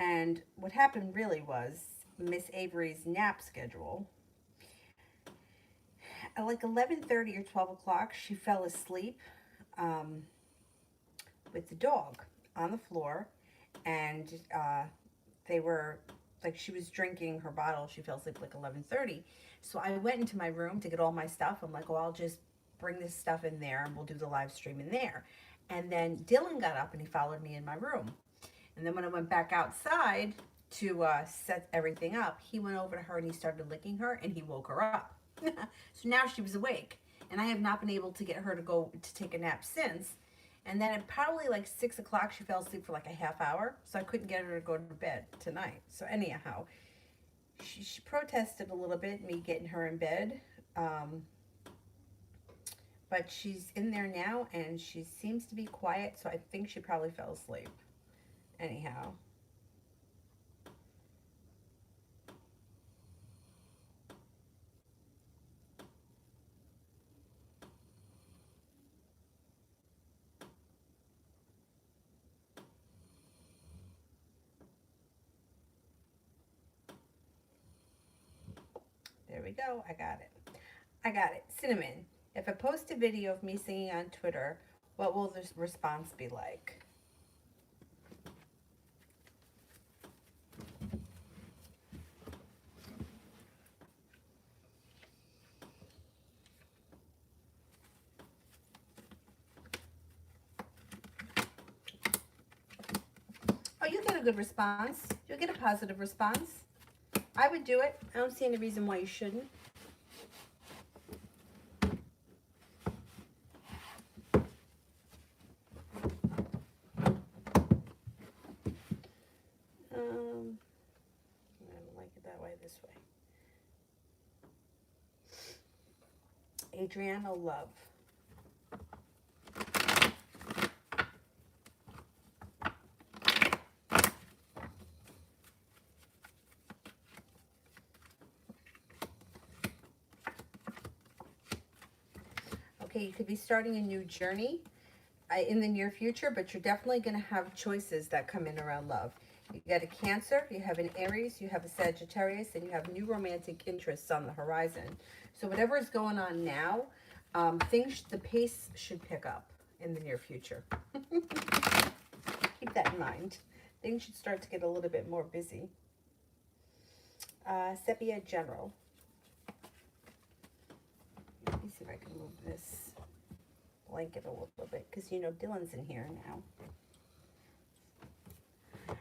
And what happened really was Miss Avery's nap schedule. At like 11:30 or 12 o'clock, she fell asleep um, with the dog on the floor, and they were like, she was drinking her bottle. She fell asleep like 11:30. So I went into my room to get all my stuff. I'm like, oh, I'll just bring this stuff in there and we'll do the live stream in there. And then Dylan got up and he followed me in my room. And then when I went back outside to set everything up, he went over to her and he started licking her and he woke her up. So now she was awake. And I have not been able to get her to go to take a nap since. And then at probably like 6 o'clock, she fell asleep for like a half hour. So I couldn't get her to go to bed tonight. So anyhow, she protested a little bit, me getting her in bed. Um, but she's in there now and she seems to be quiet. So I think she probably fell asleep. Anyhow. There we go. I got it. I got it. Cinnamon. If I post a video of me singing on Twitter, what will the response be like? Oh, you'll get a good response. You'll get a positive response. I would do it. I don't see any reason why you shouldn't. I don't like it that way, this way. Adriana Love. Okay, you could be starting a new journey in the near future, but you're definitely going to have choices that come in around love. You got a Cancer, you have an Aries, you have a Sagittarius, and you have new romantic interests on the horizon. So whatever is going on now, the pace should pick up in the near future. Keep that in mind. Things should start to get a little bit more busy. Sepia General. Let me see if I can move this blanket a little bit, because you know Dylan's in here now.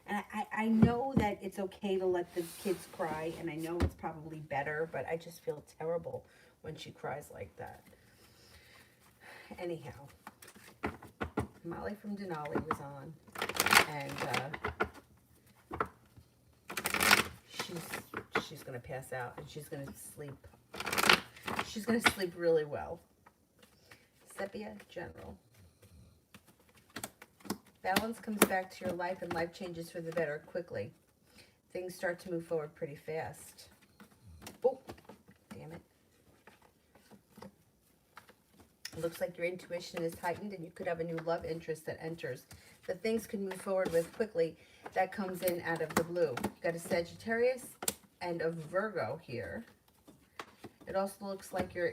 And I know that it's okay to let the kids cry, and I know it's probably better, but I just feel terrible when she cries like that. Anyhow, Molly from Denali was on, and she's gonna pass out, and she's gonna sleep. She's gonna sleep really well. Sepia General. Balance comes back to your life, and life changes for the better quickly. Things start to move forward pretty fast. Oh, damn it. It looks like your intuition is heightened, and you could have a new love interest that enters. That things can move forward with quickly. That comes in out of the blue. You got a Sagittarius and a Virgo here. It also looks like you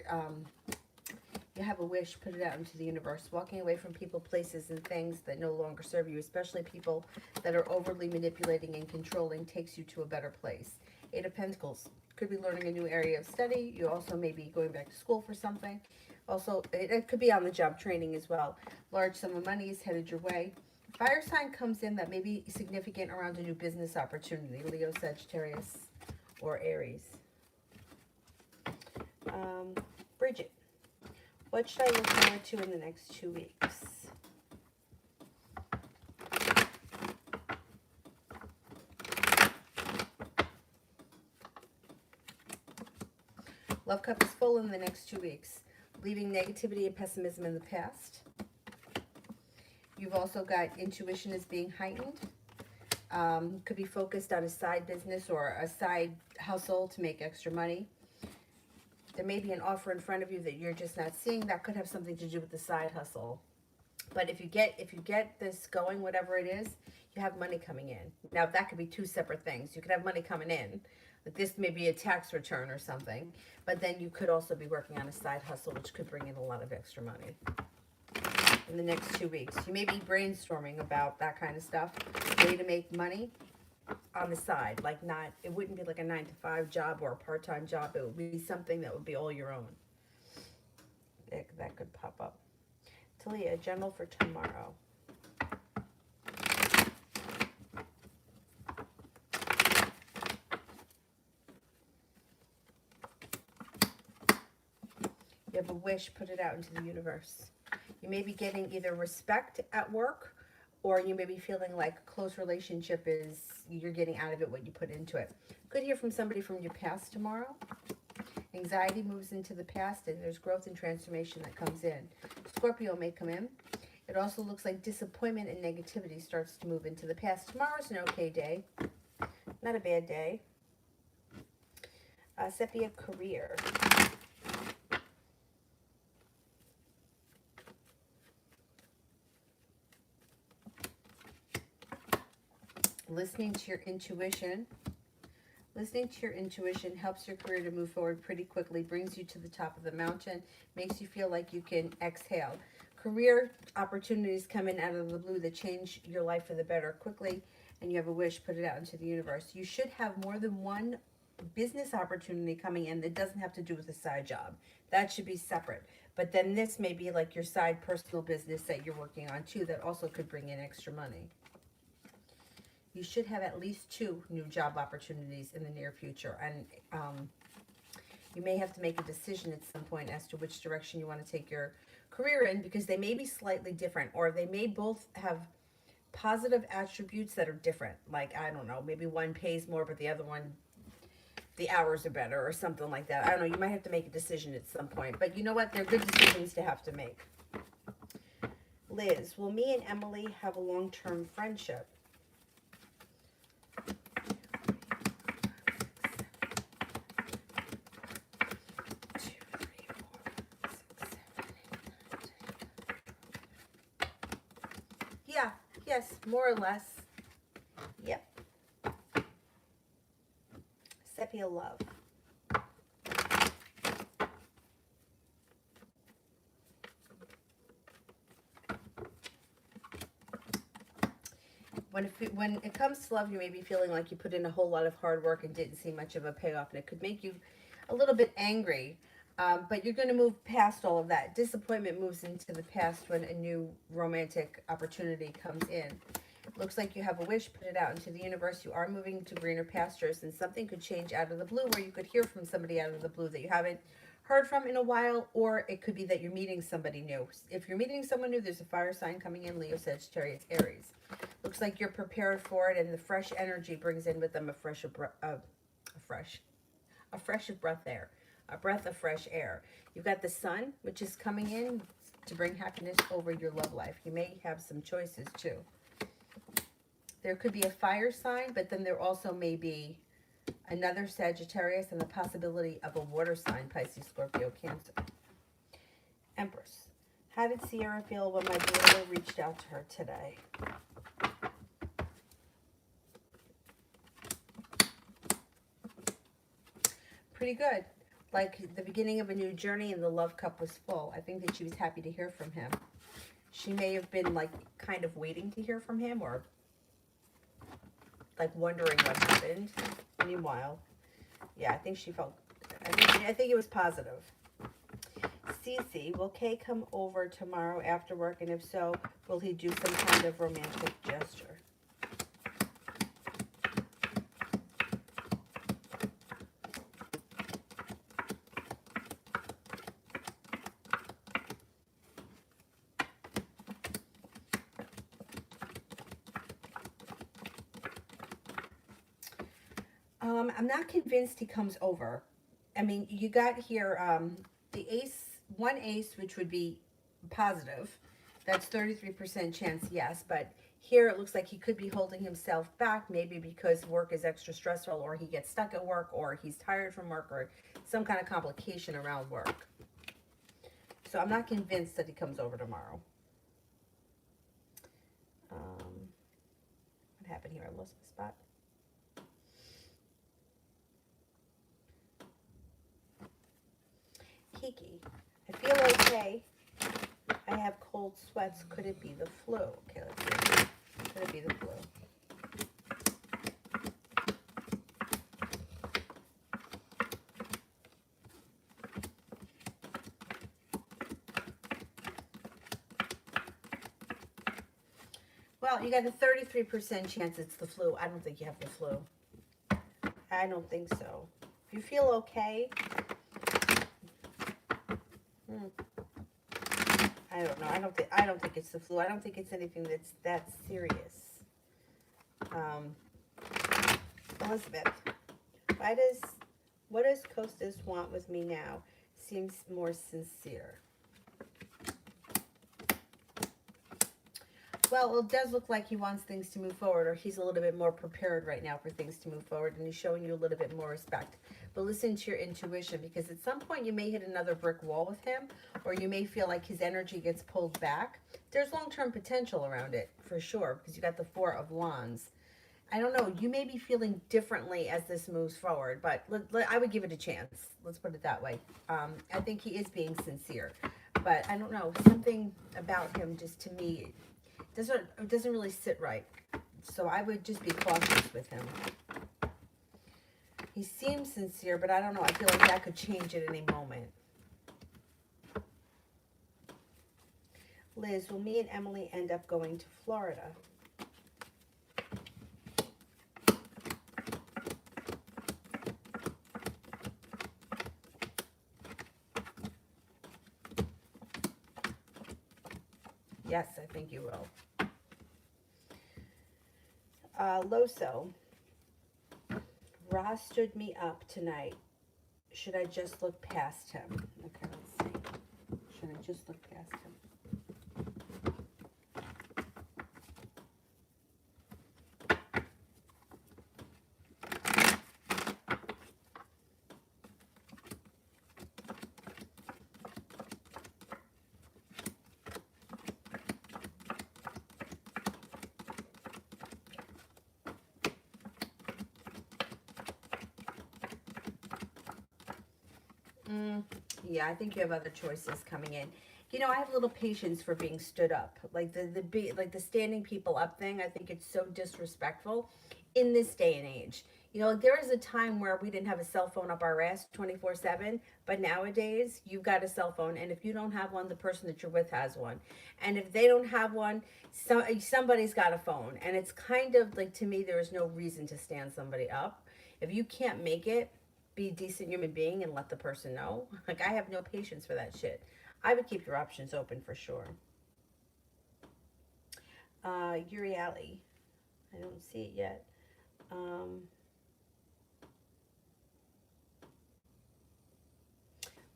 have a wish, put it out into the universe. Walking away from people, places, and things that no longer serve you, especially people that are overly manipulating and controlling, takes you to a better place. Eight of Pentacles. Could be learning a new area of study. You also may be going back to school for something. Also, it could be on the job training as well. Large sum of money is headed your way. Fire sign comes in that may be significant around a new business opportunity. Leo, Sagittarius, or Aries. Bridget. What should I look forward to in the next 2 weeks? Love cup is full in the next 2 weeks. Leaving negativity and pessimism in the past. You've also got intuition is being heightened. Could be focused on a side business or a side hustle to make extra money. There may be an offer in front of you that you're just not seeing. That could have something to do with the side hustle. But if you get this going, whatever it is, you have money coming in. Now, that could be two separate things. You could have money coming in. Like this may be a tax return or something. But then you could also be working on a side hustle, which could bring in a lot of extra money in the next 2 weeks. You may be brainstorming about that kind of stuff. Way to make money on the side. Like not, it wouldn't be like a 9-to-5 job or a part-time job. It would be something that would be all your own. That could pop up. Talia, general for tomorrow. You have a wish, put it out into the universe. You may be getting either respect at work, or you may be feeling like a close relationship is, you're getting out of it what you put into it. Could hear from somebody from your past tomorrow. Anxiety moves into the past, and there's growth and transformation that comes in. Scorpio may come in. It also looks like disappointment and negativity starts to move into the past. Tomorrow's an okay day. Not a bad day. Sepia, career. Listening to your intuition. Listening to your intuition helps your career to move forward pretty quickly, brings you to the top of the mountain, makes you feel like you can exhale. Career opportunities come in out of the blue that change your life for the better quickly, and you have a wish, put it out into the universe. You should have more than one business opportunity coming in that doesn't have to do with a side job. That should be separate. But then this may be like your side personal business that you're working on too that also could bring in extra money. You should have at least 2 new job opportunities in the near future. And you may have to make a decision at some point as to which direction you want to take your career in, because they may be slightly different, or they may both have positive attributes that are different. Like, I don't know, maybe one pays more, but the other one, the hours are better or something like that. I don't know. You might have to make a decision at some point. But you know what? They're good decisions to have to make. Liz, will me and Emily have a long-term friendship? Yeah, yes, more or less. Yep. Sepia, love. When it comes to love, you may be feeling like you put in a whole lot of hard work and didn't see much of a payoff, and it could make you a little bit angry. But you're going to move past all of that. Disappointment moves into the past when a new romantic opportunity comes in. Looks like you have a wish, put it out into the universe. You are moving to greener pastures, and something could change out of the blue, where you could hear from somebody out of the blue that you haven't heard from in a while, or it could be that you're meeting somebody new. If you're meeting someone new, there's a fire sign coming in, Leo, Sagittarius, Aries. Looks like you're prepared for it, and the fresh energy brings in with them a fresh breath of fresh air. You've got the sun, which is coming in to bring happiness over your love life. You may have some choices too. There could be a fire sign, but then there also may be another Sagittarius and the possibility of a water sign, Pisces, Scorpio, Cancer. Empress. How did Sierra feel when my daughter reached out to her today? Pretty good. Like the beginning of a new journey, and the love cup was full. I think that she was happy to hear from him. She may have been like kind of waiting to hear from him, or like wondering what happened. Meanwhile, yeah, I think she felt, I think it was positive. Cece, will Kay come over tomorrow after work? And if so, will he do some kind of romantic gesture? I'm not convinced he comes over. I mean, you got here the ace, one ace, which would be positive. That's 33% chance, yes. But here it looks like he could be holding himself back, maybe because work is extra stressful, or he gets stuck at work, or he's tired from work, or some kind of complication around work. So I'm not convinced that he comes over tomorrow. What happened here? I lost my spot. Kiki, I feel okay. I have cold sweats. Could it be the flu? Okay, let's see. Could it be the flu? Well, you got a 33% chance it's the flu. I don't think you have the flu. I don't think so. If you feel okay, I don't know. I don't think it's the flu. I don't think it's anything that's that serious. Elizabeth, what does Costas want with me now? Seems more sincere. Well, it does look like he wants things to move forward, or he's a little bit more prepared right now for things to move forward, and he's showing you a little bit more respect. But listen to your intuition, because at some point you may hit another brick wall with him, or you may feel like his energy gets pulled back. There's long-term potential around it, for sure, because you got the Four of Wands. I don't know. You may be feeling differently as this moves forward, but I would give it a chance. Let's put it that way. I think he is being sincere, but I don't know. Something about him just, to me, doesn't really sit right. So I would just be cautious with him. He seems sincere, but I don't know. I feel like that could change at any moment. Liz, will me and Emily end up going to Florida? Yes, I think you will. Loso. Ross stood me up tonight. Should I just look past him? Okay, let's see. Should I just look past him? Yeah, I think you have other choices coming in. You know, I have little patience for being stood up. Like the standing people up thing, I think it's so disrespectful in this day and age. You know, like there was a time where we didn't have a cell phone up our ass 24/7, but nowadays you've got a cell phone, and if you don't have one, the person that you're with has one. And if they don't have one, somebody's got a phone. And it's kind of like, to me, there is no reason to stand somebody up. If you can't make it, be a decent human being and let the person know. Like, I have no patience for that shit. I would keep your options open for sure. Yuri Ali. I don't see it yet.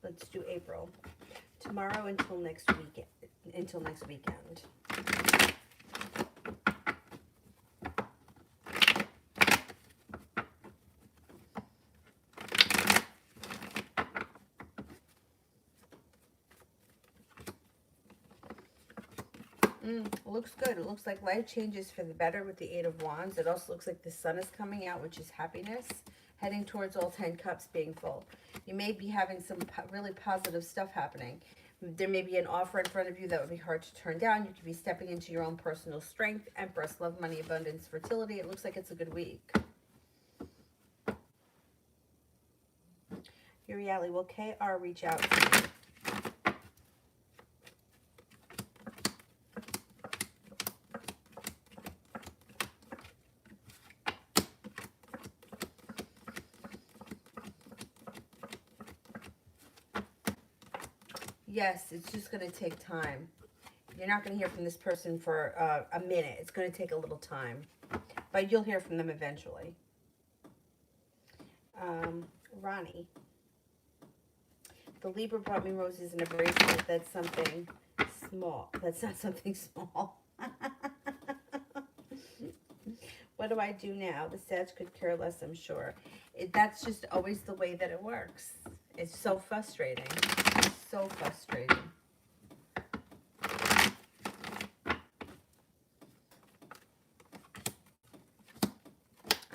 Let's do April. Tomorrow until next weekend. Until next weekend. Looks good. It looks like life changes for the better with the Eight of Wands. It also looks like the sun is coming out, which is happiness, heading towards all 10 cups being full. You may be having some really positive stuff happening. There may be an offer in front of you that would be hard to turn down. You could be stepping into your own personal strength. Empress, love, money, abundance, fertility. It looks like it's a good week. Uriali, will KR reach out to me? Yes, it's just going to take time. You're not going to hear from this person for a minute. It's going to take a little time. But you'll hear from them eventually. Ronnie. The Libra brought me roses and a bracelet. That's something small. That's not something small. What do I do now? The Sag could care less, I'm sure. That's just always the way that it works. It's so frustrating. So frustrating.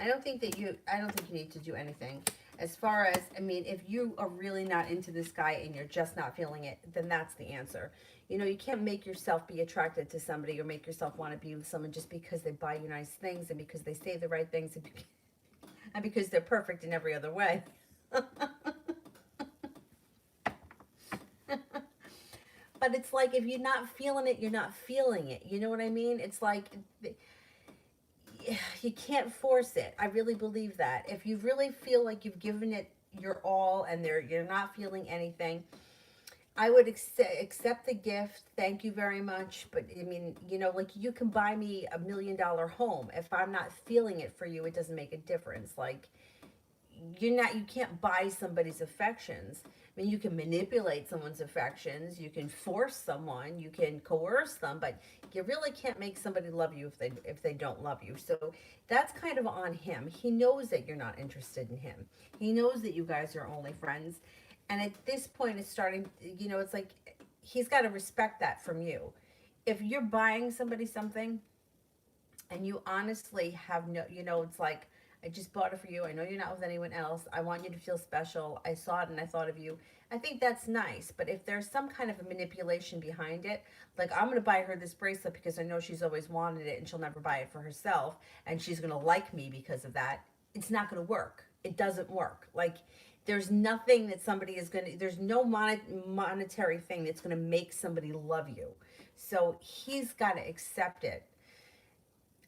I don't think you need to do anything. As far as, I mean, if you are really not into this guy and you're just not feeling it, then that's the answer. You know, you can't make yourself be attracted to somebody or make yourself want to be with someone just because they buy you nice things and because they say the right things and because they're perfect in every other way. But it's like, if you're not feeling it, you're not feeling it. You know what I mean? It's like, you can't force it. I really believe that. If you really feel like you've given it your all and you're not feeling anything, I would accept the gift. Thank you very much. But I mean, you know, like, you can buy me $1 million home. If I'm not feeling it for you, it doesn't make a difference. Like, you can't buy somebody's affections. I mean, you can manipulate someone's affections, you can force someone, you can coerce them, but you really can't make somebody love you if they don't love you. So that's kind of on him. He knows that you're not interested in him. He knows that you guys are only friends. And at this point, it's starting, you know, it's like, he's got to respect that from you. If you're buying somebody something and you honestly have no, you know, it's like, I just bought it for you. I know you're not with anyone else. I want you to feel special. I saw it and I thought of you. I think that's nice. But if there's some kind of a manipulation behind it, like, I'm going to buy her this bracelet because I know she's always wanted it and she'll never buy it for herself, and she's going to like me because of that, it's not going to work. It doesn't work. Like, there's nothing that somebody is going to, there's no monetary thing that's going to make somebody love you. So he's got to accept it.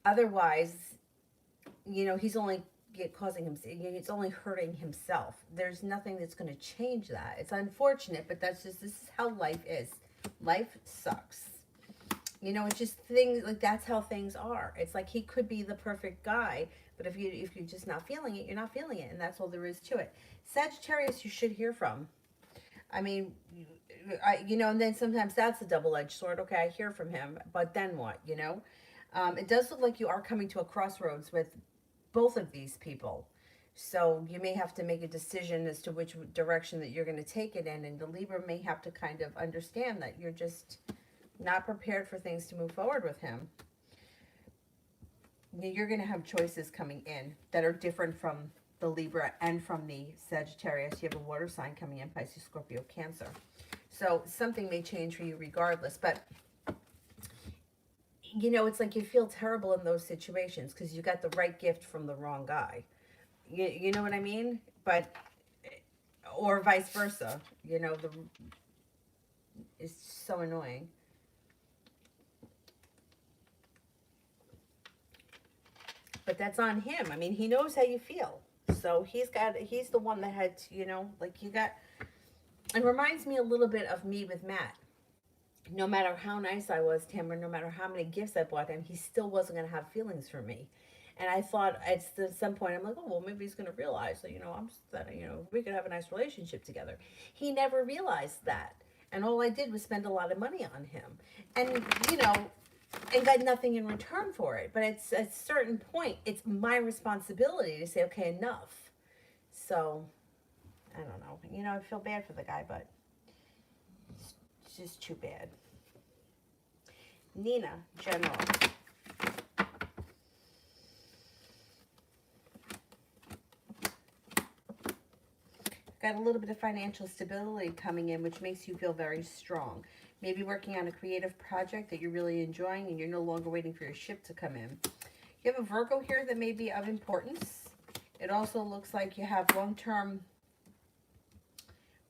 Otherwise, you know, he's only causing him, it's only hurting himself. There's nothing that's going to change that. It's unfortunate, but this is how life is. Life sucks. You know, it's just things, like, that's how things are. It's like, he could be the perfect guy, but if you're just not feeling it, you're not feeling it, and that's all there is to it. Sagittarius, you should hear from. I mean, you know, and then sometimes that's a double-edged sword. Okay, I hear from him, but then what, you know? It does look like you are coming to a crossroads with both of these people. So you may have to make a decision as to which direction that you're going to take it in. And the Libra may have to kind of understand that you're just not prepared for things to move forward with him. You're going to have choices coming in that are different from the Libra and from the Sagittarius. You have a water sign coming in, Pisces, Scorpio, Cancer. So something may change for you regardless. But you know, it's like, you feel terrible in those situations because you got the right gift from the wrong guy. You know what I mean? But, or vice versa. You know, it's so annoying. But that's on him. I mean, he knows how you feel. So he's the one that had to, you know, like, you got, it reminds me a little bit of me with Matt. No matter how nice I was to him, or no matter how many gifts I bought him, he still wasn't going to have feelings for me. And I thought at some point, I'm like, oh, well, maybe he's going to realize that, you know, we could have a nice relationship together. He never realized that. And all I did was spend a lot of money on him. And, you know, and got nothing in return for it. But at a certain point, it's my responsibility to say, okay, enough. So, I don't know. You know, I feel bad for the guy, but it's just too bad. Nina, general. Got a little bit of financial stability coming in, which makes you feel very strong. Maybe working on a creative project that you're really enjoying and you're no longer waiting for your ship to come in. You have a Virgo here that may be of importance. It also looks like you have long-term,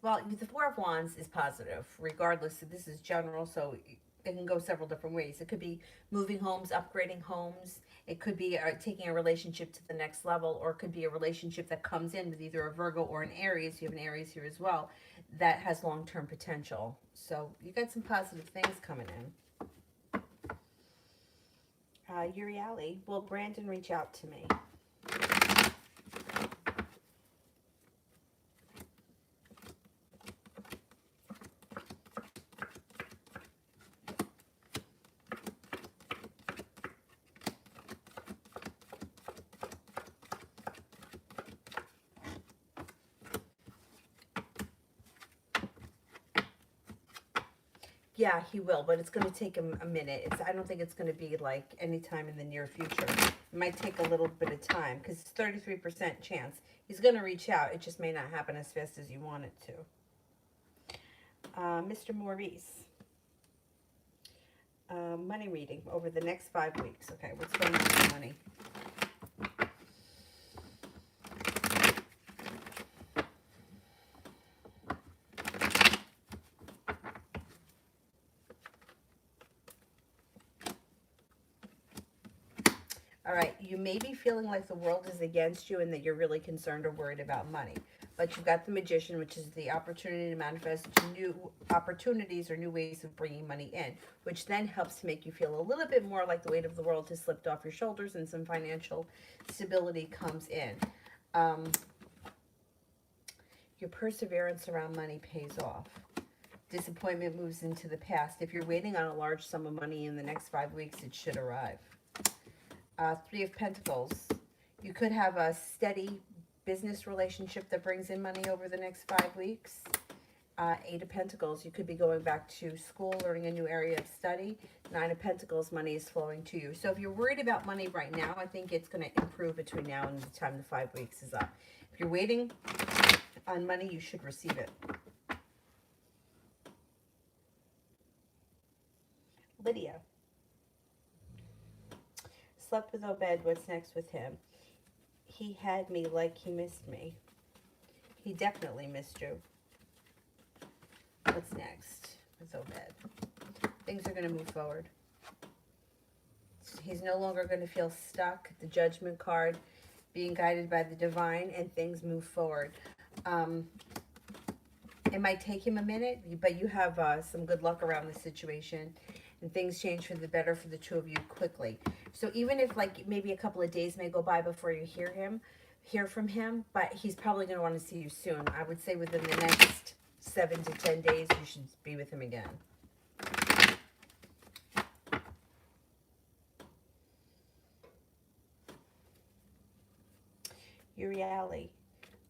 well, the Four of Wands is positive, regardless. This is general, so it can go several different ways. It could be moving homes, upgrading homes. It could be taking a relationship to the next level, or it could be a relationship that comes in with either a Virgo or an Aries. You have an Aries here as well that has long-term potential. So you got some positive things coming in. Uriali, will Brandon reach out to me? Yeah, he will, but it's going to take him a minute. I don't think it's going to be like anytime in the near future. It might take a little bit of time because it's 33% chance. He's going to reach out. It just may not happen as fast as you want it to. Mr. Maurice. Money reading over the next 5 weeks. Okay, what's going on with money? All right, you may be feeling like the world is against you and that you're really concerned or worried about money. But you've got the Magician, which is the opportunity to manifest new opportunities or new ways of bringing money in, which then helps to make you feel a little bit more like the weight of the world has slipped off your shoulders and some financial stability comes in. Your perseverance around money pays off. Disappointment moves into the past. If you're waiting on a large sum of money in the next 5 weeks, it should arrive. Three of Pentacles. You could have a steady business relationship that brings in money over the next 5 weeks. Eight of Pentacles. You could be going back to school, learning a new area of study. Nine of Pentacles. Money is flowing to you. So if you're worried about money right now, I think it's going to improve between now and the time the 5 weeks is up. If you're waiting on money, you should receive it. Lydia. Slept with Obed. What's next with him? He had me like he missed me. He definitely missed you. What's next with Obed? Things are going to move forward. He's no longer going to feel stuck. The Judgment card, being guided by the divine, and things move forward. It might take him a minute, but you have some good luck around the situation. And things change for the better for the two of you quickly. So even if like maybe a couple of days may go by before you hear from him, but he's probably going to want to see you soon. I would say within the next 7 to 10 days, you should be with him again. Uriali.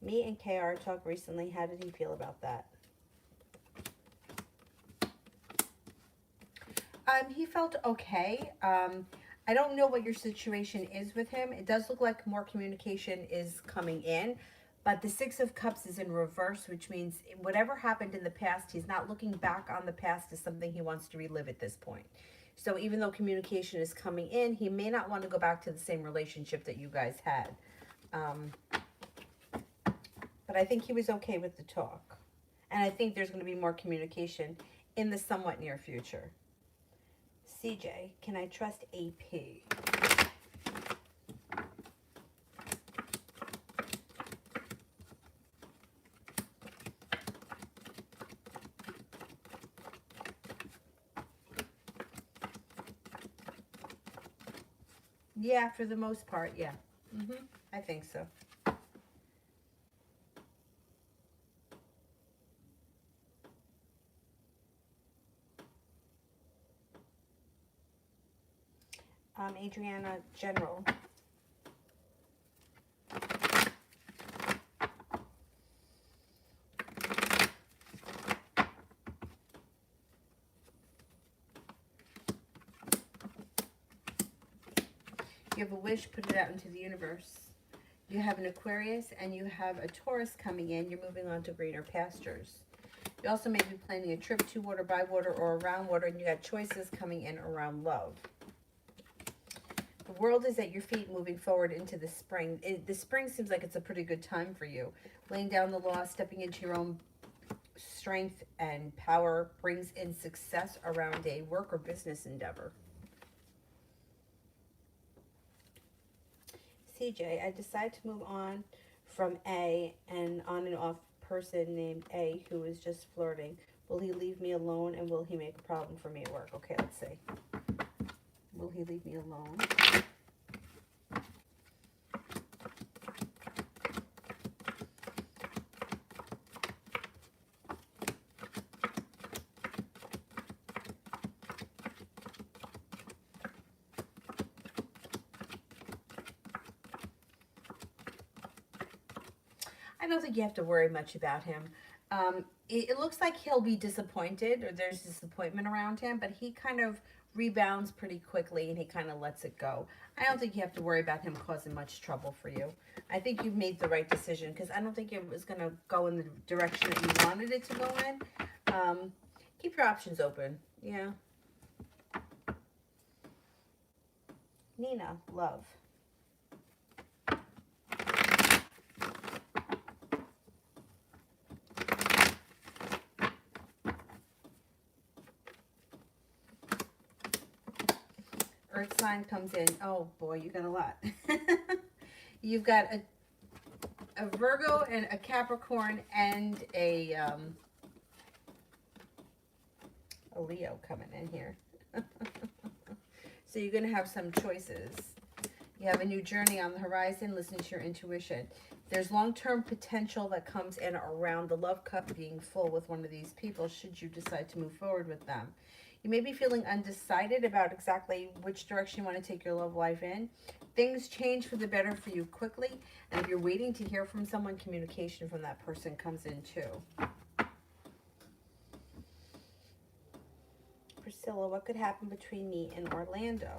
Me and KR talked recently. How did he feel about that? He felt okay. I don't know what your situation is with him. It does look like more communication is coming in, but the Six of Cups is in reverse, which means whatever happened in the past, he's not looking back on the past as something he wants to relive at this point. So even though communication is coming in, he may not want to go back to the same relationship that you guys had. But I think he was okay with the talk. And I think there's going to be more communication in the somewhat near future. CJ, can I trust AP? Yeah, for the most part, yeah. I think so. Adriana, General. You have a wish, put it out into the universe. You have an Aquarius and you have a Taurus coming in. You're moving on to greener pastures. You also may be planning a trip to water, by water, or around water, and you got choices coming in around love. The world is at your feet moving forward into the spring. The spring seems like it's a pretty good time for you. Laying down the law, stepping into your own strength and power brings in success around a work or business endeavor. CJ, I decide to move on from A and on and off person named A who is just flirting. Will he leave me alone and will he make a problem for me at work? Okay, let's see. Will he leave me alone? I don't think you have to worry much about him. It looks like he'll be disappointed, or there's disappointment around him, but he kind of rebounds pretty quickly and he kind of lets it go. I don't think you have to worry about him causing much trouble for you. I think you've made the right decision because I don't think it was going to go in the direction that you wanted it to go in. Keep your options open. Yeah. Nina, love. Earth sign comes in. Oh boy, you got a lot. You've got a Virgo and a Capricorn and a Leo coming in here. So you're going to have some choices. You have a new journey on the horizon. Listen to your intuition. There's long-term potential that comes in around the love cup being full with one of these people should you decide to move forward with them. You may be feeling undecided about exactly which direction you want to take your love life in. Things change for the better for you quickly. And if you're waiting to hear from someone, communication from that person comes in too. Priscilla, what could happen between me and Orlando?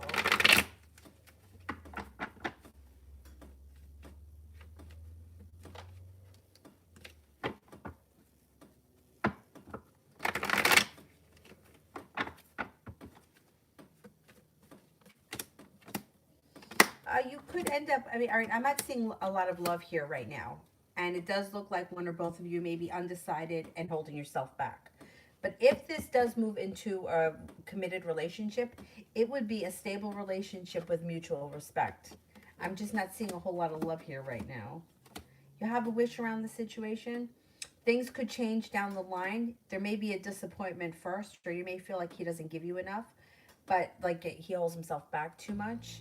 You could end up, I mean, all right, I'm not seeing a lot of love here right now. And it does look like one or both of you may be undecided and holding yourself back. But if this does move into a committed relationship, it would be a stable relationship with mutual respect. I'm just not seeing a whole lot of love here right now. You have a wish around the situation. Things could change down the line. There may be a disappointment first, or you may feel like he doesn't give you enough, but like he holds himself back too much.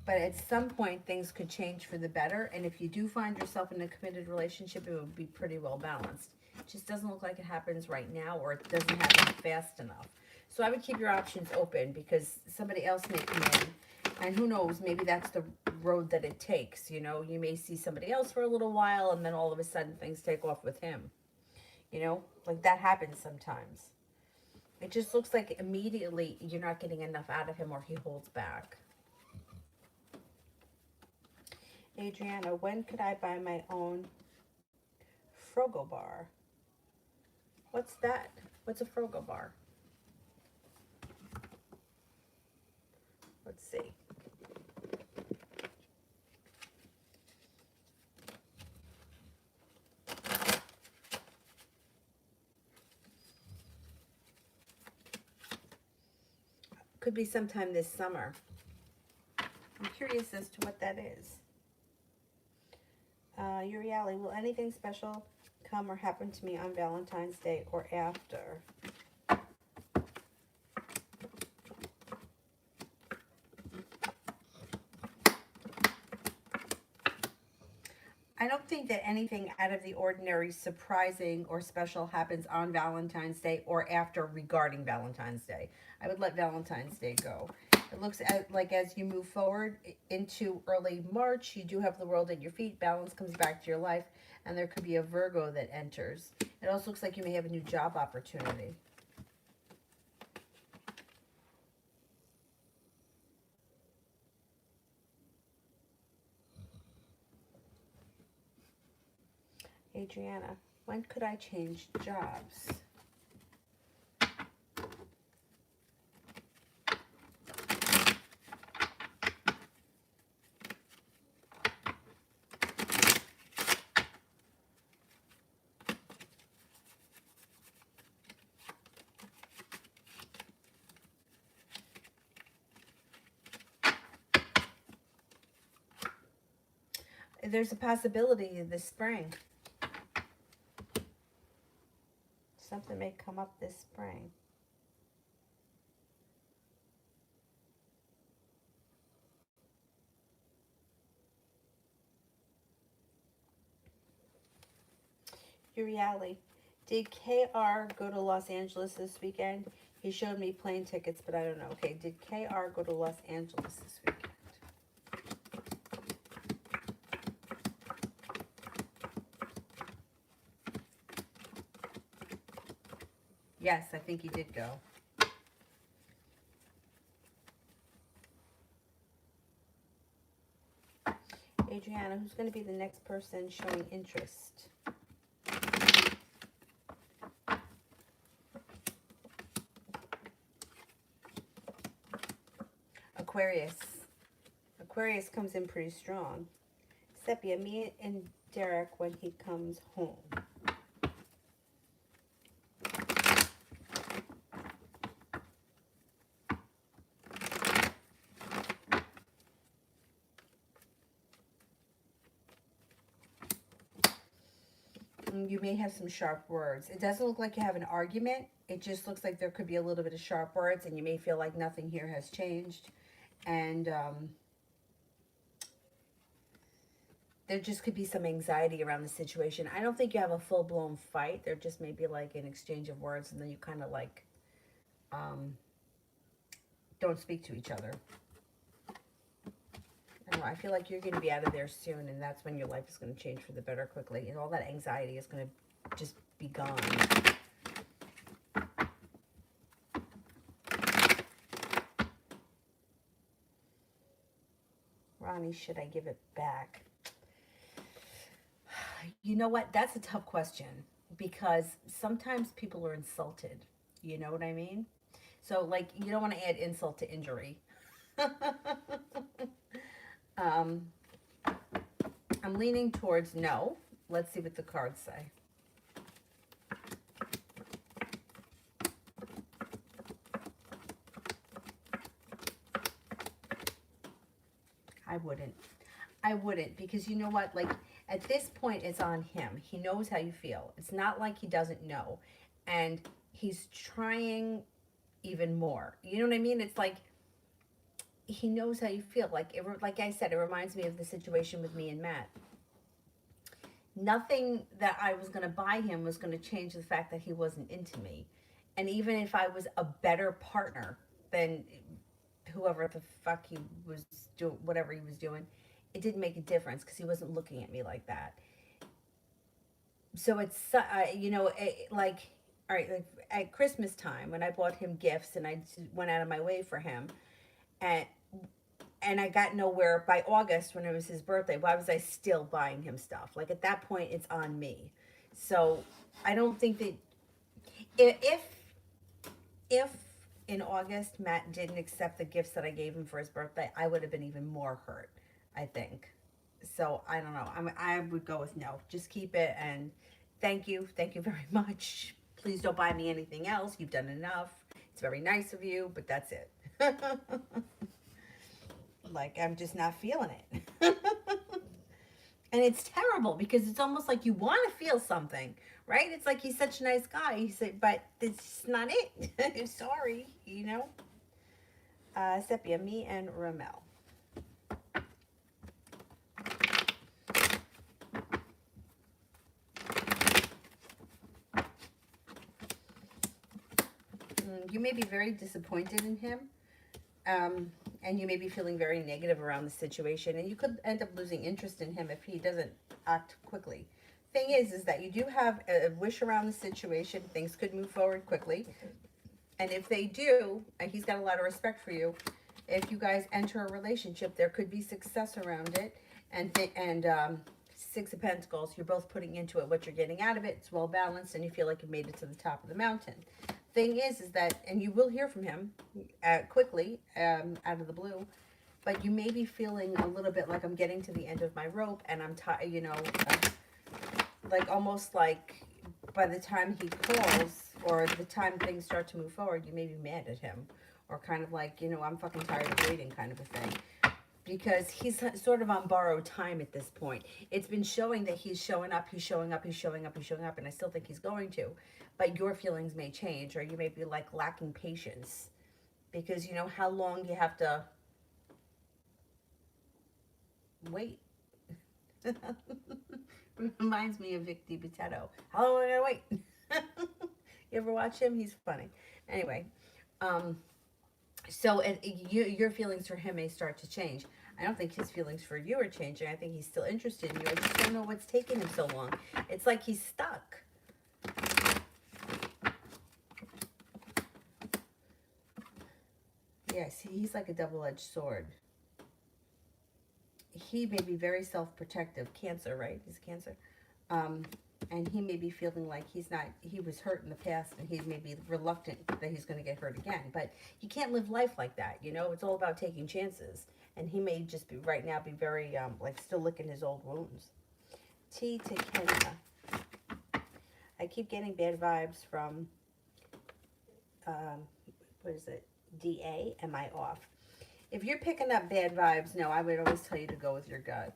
But at some point, things could change for the better. And if you do find yourself in a committed relationship, it would be pretty well balanced. It just doesn't look like it happens right now, or it doesn't happen fast enough. So I would keep your options open because somebody else may come in. And who knows, maybe that's the road that it takes. You know, you may see somebody else for a little while and then all of a sudden things take off with him. You know, like that happens sometimes. It just looks like immediately you're not getting enough out of him or he holds back. Adriana, when could I buy my own Frogo bar? What's that? What's a Frogo bar? Let's see. Could be sometime this summer. I'm curious as to what that is. Uriali, will anything special come or happen to me on Valentine's Day or after? I don't think that anything out of the ordinary, surprising, or special happens on Valentine's Day or after regarding Valentine's Day. I would let Valentine's Day go. It looks like as you move forward into early March, you do have the world at your feet. Balance comes back to your life, and there could be a Virgo that enters. It also looks like you may have a new job opportunity. Adriana, when could I change jobs? There's a possibility this spring. Something may come up this spring. Uriali, did KR go to Los Angeles this weekend? He showed me plane tickets, but I don't know. Okay, did KR go to Los Angeles this weekend? Yes, I think you did go. Adriana, who's going to be the next person showing interest? Aquarius. Aquarius comes in pretty strong. Sepia, me and Derek when he comes home. You may have some sharp words. It doesn't look like you have an argument. It just looks like there could be a little bit of sharp words, and you may feel like nothing here has changed. And there just could be some anxiety around the situation. I don't think you have a full-blown fight. There just may be like an exchange of words, and then you kind of like don't speak to each other. I don't know, I feel like you're going to be out of there soon, and that's when your life is going to change for the better quickly, and all that anxiety is going to just be gone. Ronnie, should I give it back? You know what? That's a tough question, because sometimes people are insulted. You know what I mean? So, like, you don't want to add insult to injury. I'm leaning towards no. Let's see what the cards say. I wouldn't, because you know what? Like, at this point, it's on him. He knows how you feel. It's not like he doesn't know. And he's trying even more. You know what I mean? It's like he knows how you feel. Like I said, it reminds me of the situation with me and Matt. Nothing that I was going to buy him was going to change the fact that he wasn't into me. And even if I was a better partner than whoever the fuck he was doing, whatever he was doing, it didn't make a difference because he wasn't looking at me like that. So it's, you know, like, all right, like at Christmas time when I bought him gifts and I went out of my way for him, and I got nowhere by August when it was his birthday. Why was I still buying him stuff? Like, at that point, it's on me. So I don't think that if in August Matt didn't accept the gifts that I gave him for his birthday, I would have been even more hurt, I think. So I don't know. I would go with no. Just keep it, and thank you very much. Please don't buy me anything else. You've done enough. It's very nice of you, but that's it. Like, I'm just not feeling it. And it's terrible because it's almost like you want to feel something, right? It's like he's such a nice guy. He said, but it's not it. Sorry, you know. Sepia, me and Ramel. You may be very disappointed in him. And you may be feeling very negative around the situation, and you could end up losing interest in him if he doesn't act quickly. Thing is that you do have a wish around the situation. Things could move forward quickly, and if they do, and he's got a lot of respect for you, if you guys enter a relationship, there could be success around it. And Six of Pentacles, you're both putting into it what you're getting out of it. It's well balanced, and you feel like you've made it to the top of the mountain. Thing is that, and you will hear from him quickly, out of the blue, but you may be feeling a little bit like I'm getting to the end of my rope, and I'm tired, you know, like almost like by the time he calls or the time things start to move forward, you may be mad at him, or kind of like, you know, I'm fucking tired of waiting kind of a thing. Because he's sort of on borrowed time at this point. It's been showing that he's showing up, and I still think he's going to. But your feelings may change, or you may be like lacking patience. Because you know how long you have to wait. Reminds me of Vic DiBitetto. How long am I gonna wait? You ever watch him? He's funny. Anyway, so your feelings for him may start to change. I don't think his feelings for you are changing. I think he's still interested in you. I just don't know what's taking him so long. It's like he's stuck. Yes, he's like a double-edged sword. He may be very self-protective. Cancer, right? He's Cancer. Um, and he may be feeling like he was hurt in the past, and he may be reluctant that he's going to get hurt again. But you can't live life like that, you know? It's all about taking chances. And he may just be, right now, be very, like, still licking his old wounds. T to Kenya. I keep getting bad vibes from, what is it? DA? Am I off? If you're picking up bad vibes, no, I would always tell you to go with your gut.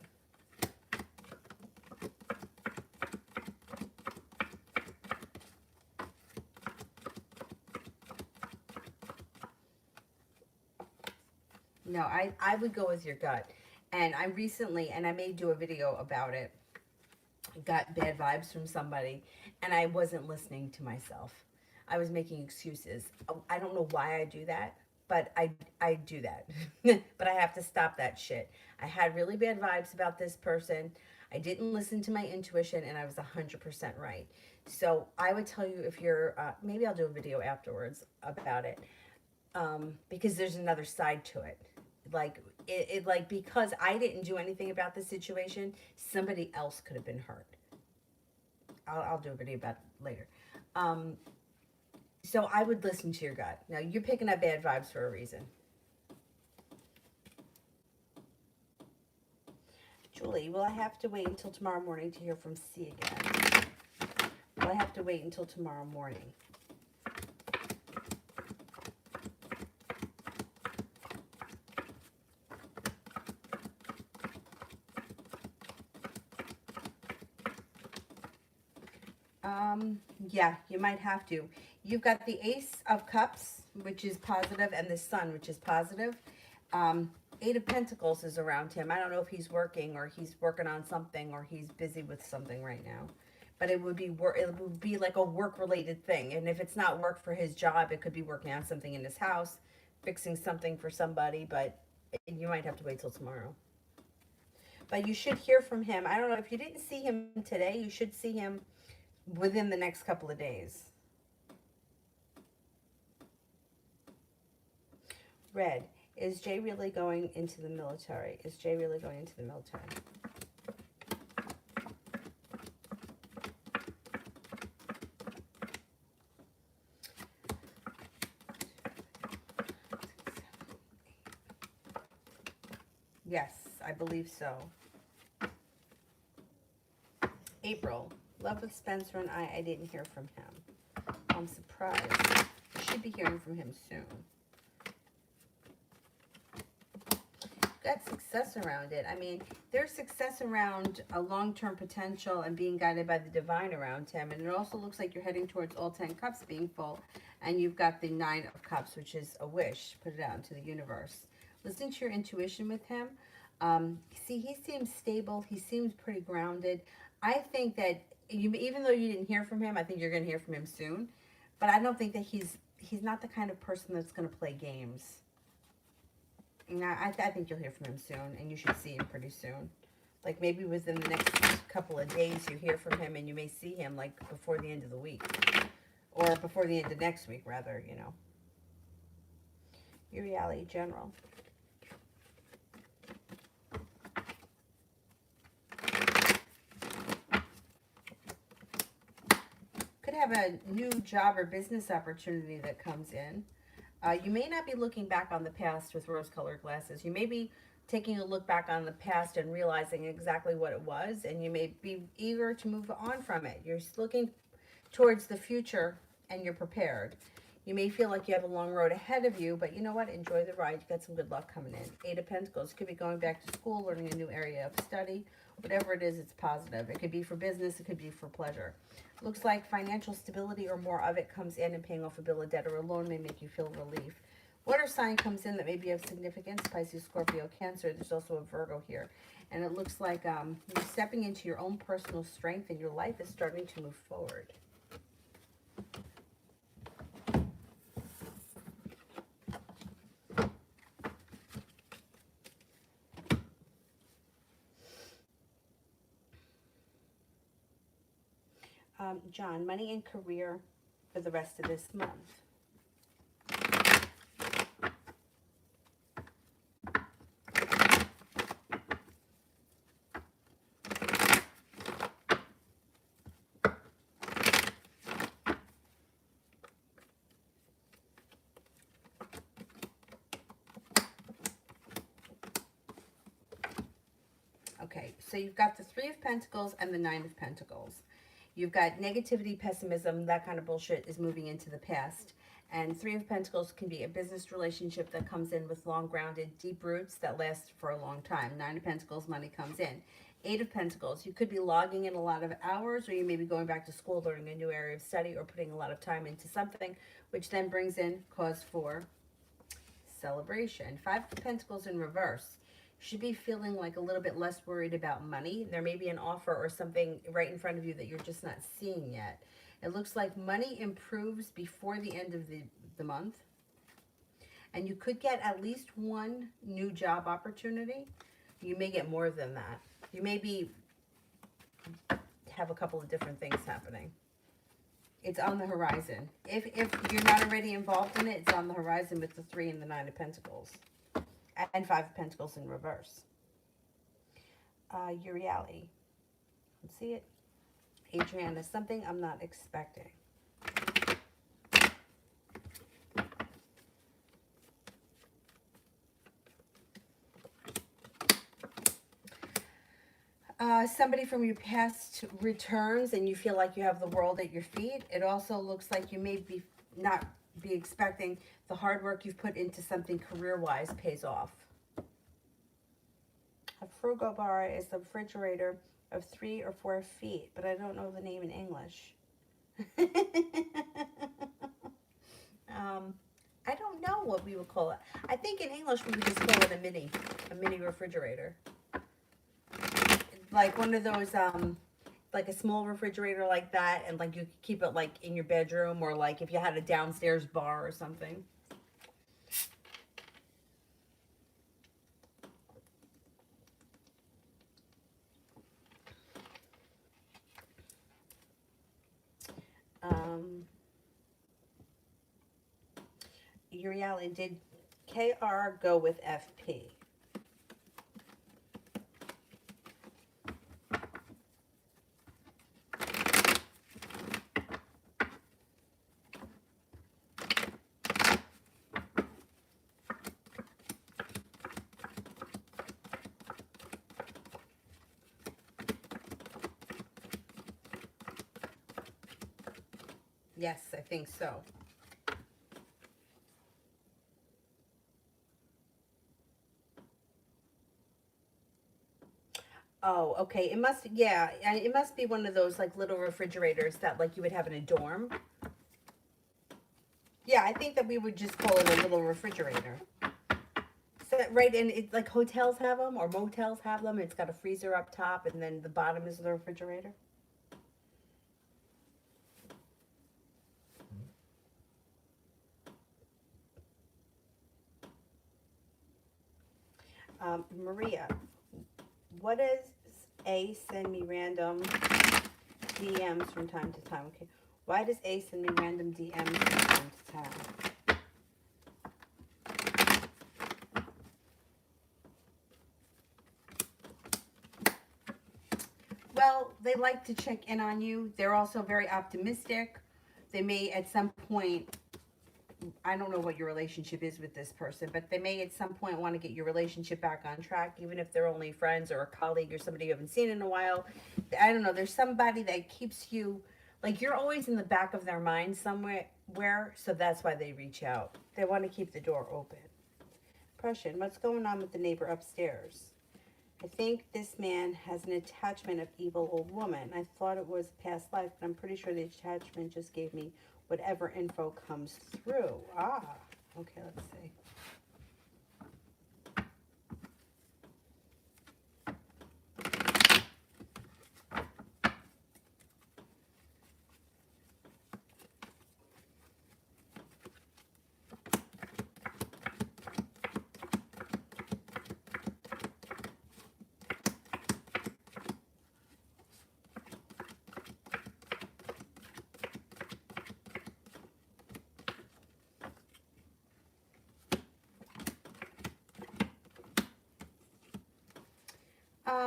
No, I would go with your gut. And I recently, and I may do a video about it, got bad vibes from somebody, and I wasn't listening to myself. I was making excuses. I don't know why I do that, but I do that. But I have to stop that shit. I had really bad vibes about this person. I didn't listen to my intuition, and I was 100% right. So I would tell you, if you're, maybe I'll do a video afterwards about it, because there's another side to it. Like, like, because I didn't do anything about the situation, somebody else could have been hurt. I'll do a video about it later. So I would listen to your gut. Now, you're picking up bad vibes for a reason. Julie, will I have to wait until tomorrow morning to hear from C again? Will I have to wait until tomorrow morning? Yeah, you might have to. You've got the Ace of Cups, which is positive, and the Sun, which is positive. Eight of Pentacles is around him. I don't know if he's working or he's working on something or he's busy with something right now. But it would be like a work-related thing. And if it's not work for his job, it could be working on something in his house, fixing something for somebody, but you might have to wait till tomorrow. But you should hear from him. I don't know, if you didn't see him today, you should see him within the next couple of days. Red, is Jay really going into the military? Is Jay really going into the military? Yes, I believe so. April, love with Spencer and I didn't hear from him. I'm surprised. I should be hearing from him soon. Got success around it. I mean, there's success around a long-term potential and being guided by the divine around him. And it also looks like you're heading towards all 10 cups being full. And you've got the 9 of cups, which is a wish. Put it out into the universe. Listen to your intuition with him. See, he seems stable. He seems pretty grounded. I think that even though you didn't hear from him, I think you're going to hear from him soon. But I don't think that he's not the kind of person that's going to play games. Yeah, I think you'll hear from him soon, and you should see him pretty soon. Like, maybe within the next couple of days you hear from him, and you may see him, like, before the end of the week. Or before the end of next week, rather, you know. Uriali, General. Could have a new job or business opportunity that comes in. You may not be looking back on the past with rose-colored glasses. You may be taking a look back on the past and realizing exactly what it was, and you may be eager to move on from it. You're looking towards the future, and you're prepared. You may feel like you have a long road ahead of you, but you know what? Enjoy the ride. You got some good luck coming in. 8 of Pentacles. Could be going back to school, learning a new area of study. Whatever it is, it's positive. It could be for business. It could be for pleasure. Looks like financial stability or more of it comes in, and paying off a bill of debt or a loan may make you feel relief. Water sign comes in that may be of significance. Pisces, Scorpio, Cancer. There's also a Virgo here. And it looks like you're stepping into your own personal strength, and your life is starting to move forward. John, money and career for the rest of this month. Okay, so you've got the Three of Pentacles and the Nine of Pentacles. You've got negativity, pessimism, that kind of bullshit is moving into the past. And Three of Pentacles can be a business relationship that comes in with long grounded, deep roots that last for a long time. Nine of Pentacles, money comes in. Eight of Pentacles, you could be logging in a lot of hours, or you may be going back to school, learning a new area of study, or putting a lot of time into something, which then brings in cause for celebration. Five of Pentacles in reverse. You should be feeling like a little bit less worried about money. There may be an offer or something right in front of you that you're just not seeing yet. It looks like money improves before the end of the month. And you could get at least one new job opportunity. You may get more than that. You may have a couple of different things happening. It's on the horizon. If you're not already involved in it, it's on the horizon with the Three and the Nine of Pentacles. And Five of Pentacles in reverse. Uriali. Let's see it. Adriana, something I'm not expecting. Somebody from your past returns and you feel like you have the world at your feet. It also looks like you may be not be expecting the hard work you've put into something career-wise pays off. A Frugal-bar is the refrigerator of 3 or 4 feet, but I don't know the name in English. I don't know what we would call it. I think in English we would just call it a mini refrigerator. Like one of those, like a small refrigerator like that, and like you could keep it like in your bedroom, or like if you had a downstairs bar or something. Uriel, did KR go with FP? Yes, I think so. Oh, okay. It must, yeah, it must be one of those like little refrigerators that like you would have in a dorm. Yeah, I think that we would just call it a little refrigerator. So, right, and it's like hotels have them or motels have them. It's got a freezer up top, and then the bottom is the refrigerator. Maria, what is A send me random DMs from time to time? Okay, why does A send me random DMs from time to time? Well, they like to check in on you. They're also very optimistic. They may at some point, I don't know what your relationship is with this person, but they may at some point want to get your relationship back on track, even if they're only friends or a colleague or somebody you haven't seen in a while. I don't know. There's somebody that keeps you, like you're always in the back of their mind somewhere, so that's why they reach out. They want to keep the door open. Depression. What's going on with the neighbor upstairs? I think this man has an attachment of evil old woman. I thought it was past life, but I'm pretty sure the attachment just gave me whatever info comes through. Ah, okay, let's see. I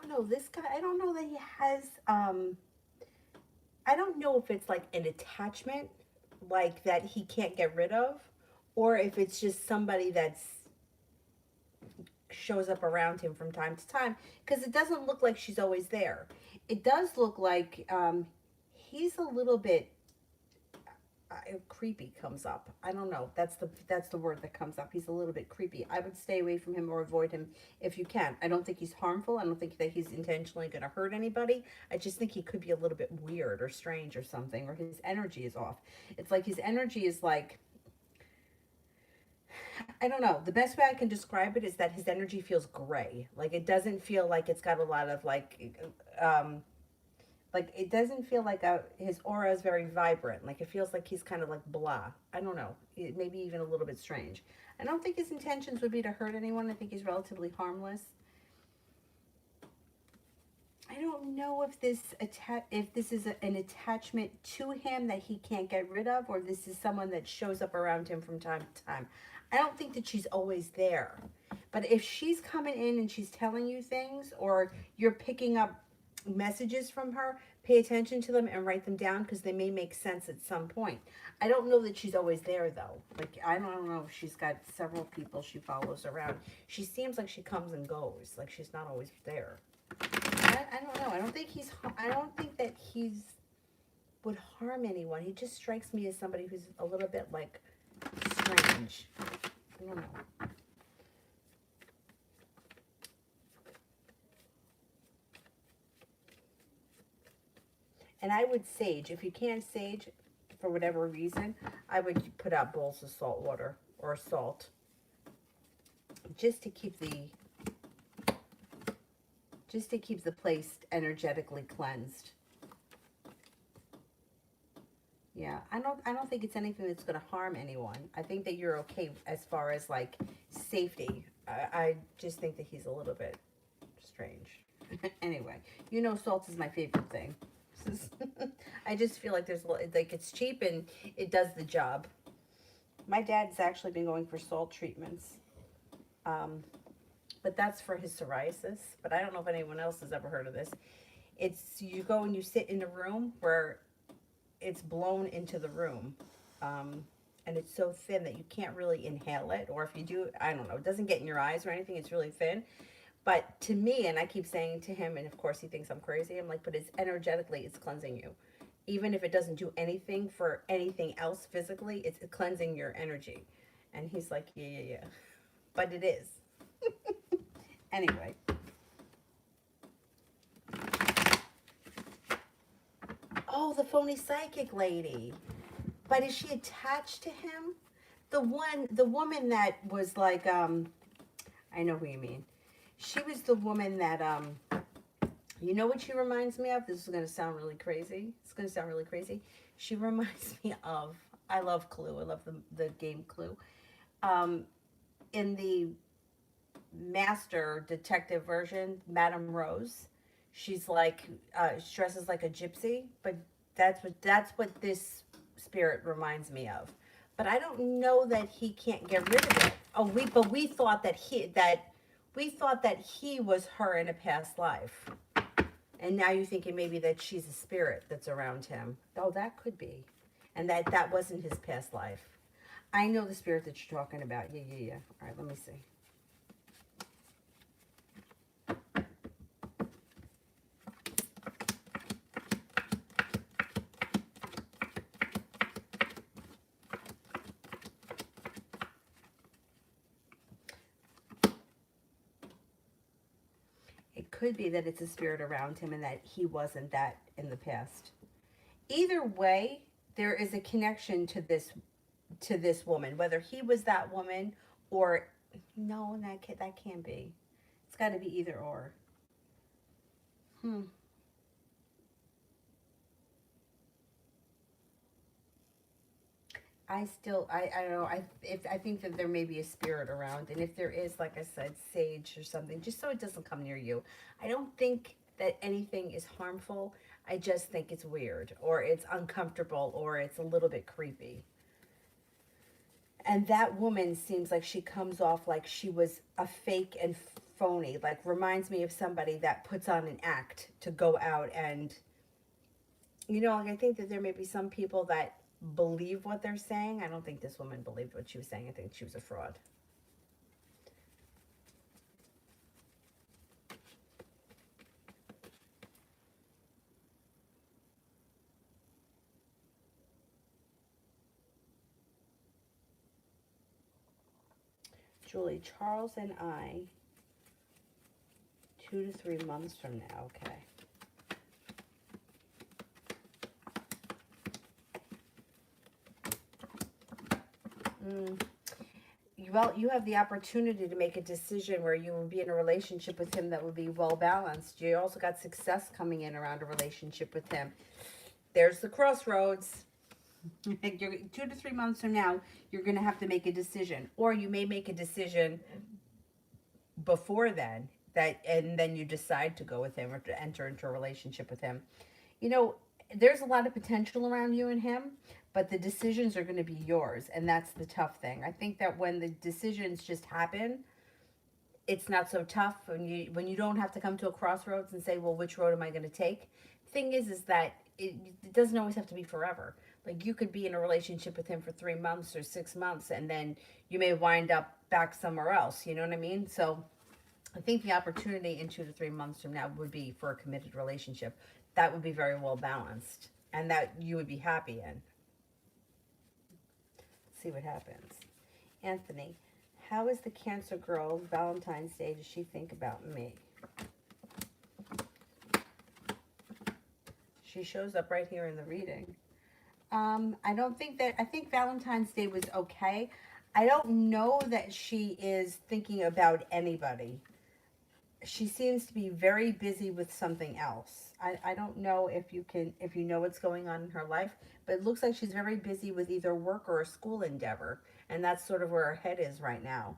don't know. This guy, I don't know that he has, I don't know if it's like an attachment, like that he can't get rid of, or if it's just somebody that's shows up around him from time to time, because it doesn't look like she's always there. It does look like he's a little bit creepy comes up. I don't know. That's the word that comes up. He's a little bit creepy. I would stay away from him or avoid him if you can. I don't think he's harmful. I don't think that he's intentionally going to hurt anybody. I just think he could be a little bit weird or strange or something, or his energy is off. It's like his energy is like, I don't know. The best way I can describe it is that his energy feels gray. Like it doesn't feel like it's got a lot of like it doesn't feel like his aura is very vibrant. Like it feels like he's kind of like blah. I don't know. Maybe even a little bit strange. I don't think his intentions would be to hurt anyone. I think he's relatively harmless. I don't know if this is an attachment to him that he can't get rid of, or this is someone that shows up around him from time to time. I don't think that she's always there. But if she's coming in and she's telling you things, or you're picking up messages from her, pay attention to them and write them down, because they may make sense at some point. I don't know that she's always there though. Like I don't know if she's got several people she follows around. She seems like she comes and goes, like she's not always there. I don't know. I don't think that he's would harm anyone. He just strikes me as somebody who's a little bit like strange. I don't know. And I would sage. If you can't sage for whatever reason, I would put out bowls of salt water or salt, just to keep the place energetically cleansed. Yeah, I don't think it's anything that's going to harm anyone. I think that you're okay as far as like safety. I just think that he's a little bit strange. Anyway, salt is my favorite thing. I just feel like like it's cheap and it does the job. My dad's actually been going for salt treatments, but that's for his psoriasis. But I don't know if anyone else has ever heard of this. It's you go and you sit in a room where it's blown into the room, and it's so thin that you can't really inhale it, or if you do, I don't know, it doesn't get in your eyes or anything. It's really thin. But to me, and I keep saying to him, and of course he thinks I'm crazy, I'm like, but it's energetically, it's cleansing you. Even if it doesn't do anything for anything else physically, it's cleansing your energy. And he's like, yeah. But it is. Anyway. Oh, the phony psychic lady. But is she attached to him? The woman that was like, I know who you mean. She was the woman that, you know what she reminds me of? This is going to sound really crazy. It's going to sound really crazy. She reminds me of, I love Clue. I love the game Clue. In the master detective version, Madame Rose, she's like, she dresses like a gypsy, but that's what this spirit reminds me of. But I don't know that he can't get rid of it. But we thought that he was her in a past life. And now you're thinking maybe that she's a spirit that's around him. Oh, that could be. And that wasn't his past life. I know the spirit that you're talking about. Yeah. All right, let me see. It could be that it's a spirit around him and that he wasn't that in the past. Either way, there is a connection to this woman, whether he was that woman or no, that can't be. It's got to be either or. I don't know. I think that there may be a spirit around, and if there is, like I said, sage or something, just so it doesn't come near you. I don't think that anything is harmful. I just think it's weird, or it's uncomfortable, or it's a little bit creepy. And that woman seems like she comes off like she was a fake and phony. Like reminds me of somebody that puts on an act to go out and, like I think that there may be some people that believe what they're saying. I don't think this woman believed what she was saying. I think she was a fraud. Julie, Charles and I, 2 to 3 months from now. Okay. Well, you have the opportunity to make a decision where you will be in a relationship with him that would be well balanced. You also got success coming in around a relationship with him. There's the crossroads. You're 2 to 3 months from now, you're going to have to make a decision, or you may make a decision before then, and then you decide to go with him or to enter into a relationship with him. You know, there's a lot of potential around you and him, but the decisions are going to be yours, and that's the tough thing. I think that when the decisions just happen, it's not so tough when you don't have to come to a crossroads and say, well, which road am I going to take? Thing is that it doesn't always have to be forever. Like, you could be in a relationship with him for 3 months or 6 months, and then you may wind up back somewhere else. You know what I mean? So I think the opportunity in 2 to 3 months from now would be for a committed relationship. That would be very well balanced, and that you would be happy in. Let's see what happens. Anthony, how is the Cancer girl Valentine's Day? Does she think about me? She shows up right here in the reading. I don't think that, I think Valentine's Day was okay. I don't know that she is thinking about anybody. She seems to be very busy with something else. I don't know if you know what's going on in her life, but it looks like she's very busy with either work or a school endeavor, and that's sort of where her head is right now.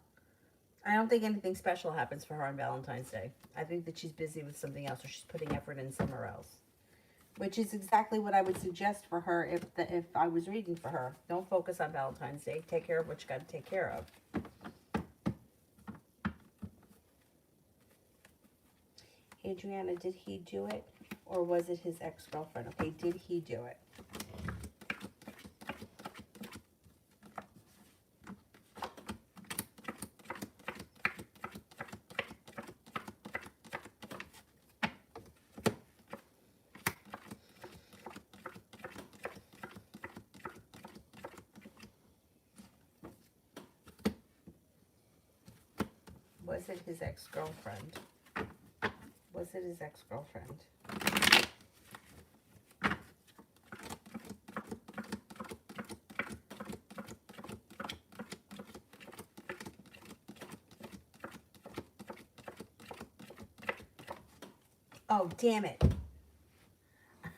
I don't think anything special happens for her on Valentine's Day. I think that she's busy with something else, or she's putting effort in somewhere else, which is exactly what I would suggest for her if I was reading for her. Don't focus on Valentine's Day. Take care of what you got to take care of. Adriana, did he do it, or was it his ex-girlfriend? Okay, did he do it? Was it his ex-girlfriend? Was it his ex-girlfriend? Oh, damn it.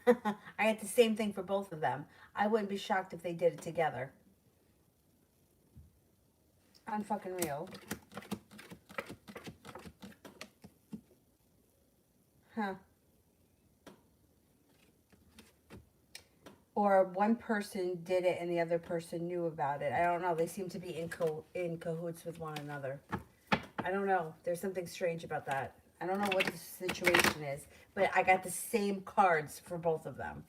I had the same thing for both of them. I wouldn't be shocked if they did it together. Unfucking real. Huh. Or one person did it and the other person knew about it. I don't know. They seem to be in cahoots with one another. I don't know. There's something strange about that. I don't know what the situation is, but I got the same cards for both of them.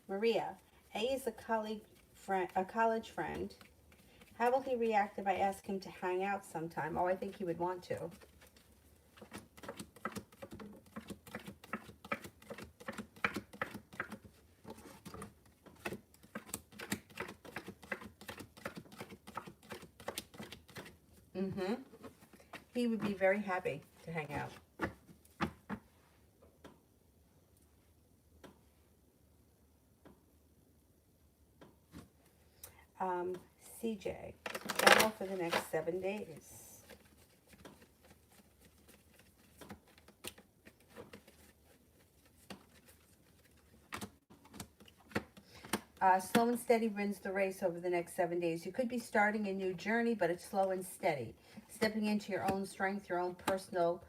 Maria, A is a college friend. How will he react if I ask him to hang out sometime? Oh, I think he would want to. He would be very happy to hang out. CJ, travel for the next 7 days. Slow and steady wins the race over the next 7 days. You could be starting a new journey, but it's slow and steady. Stepping into your own strength, your own personal,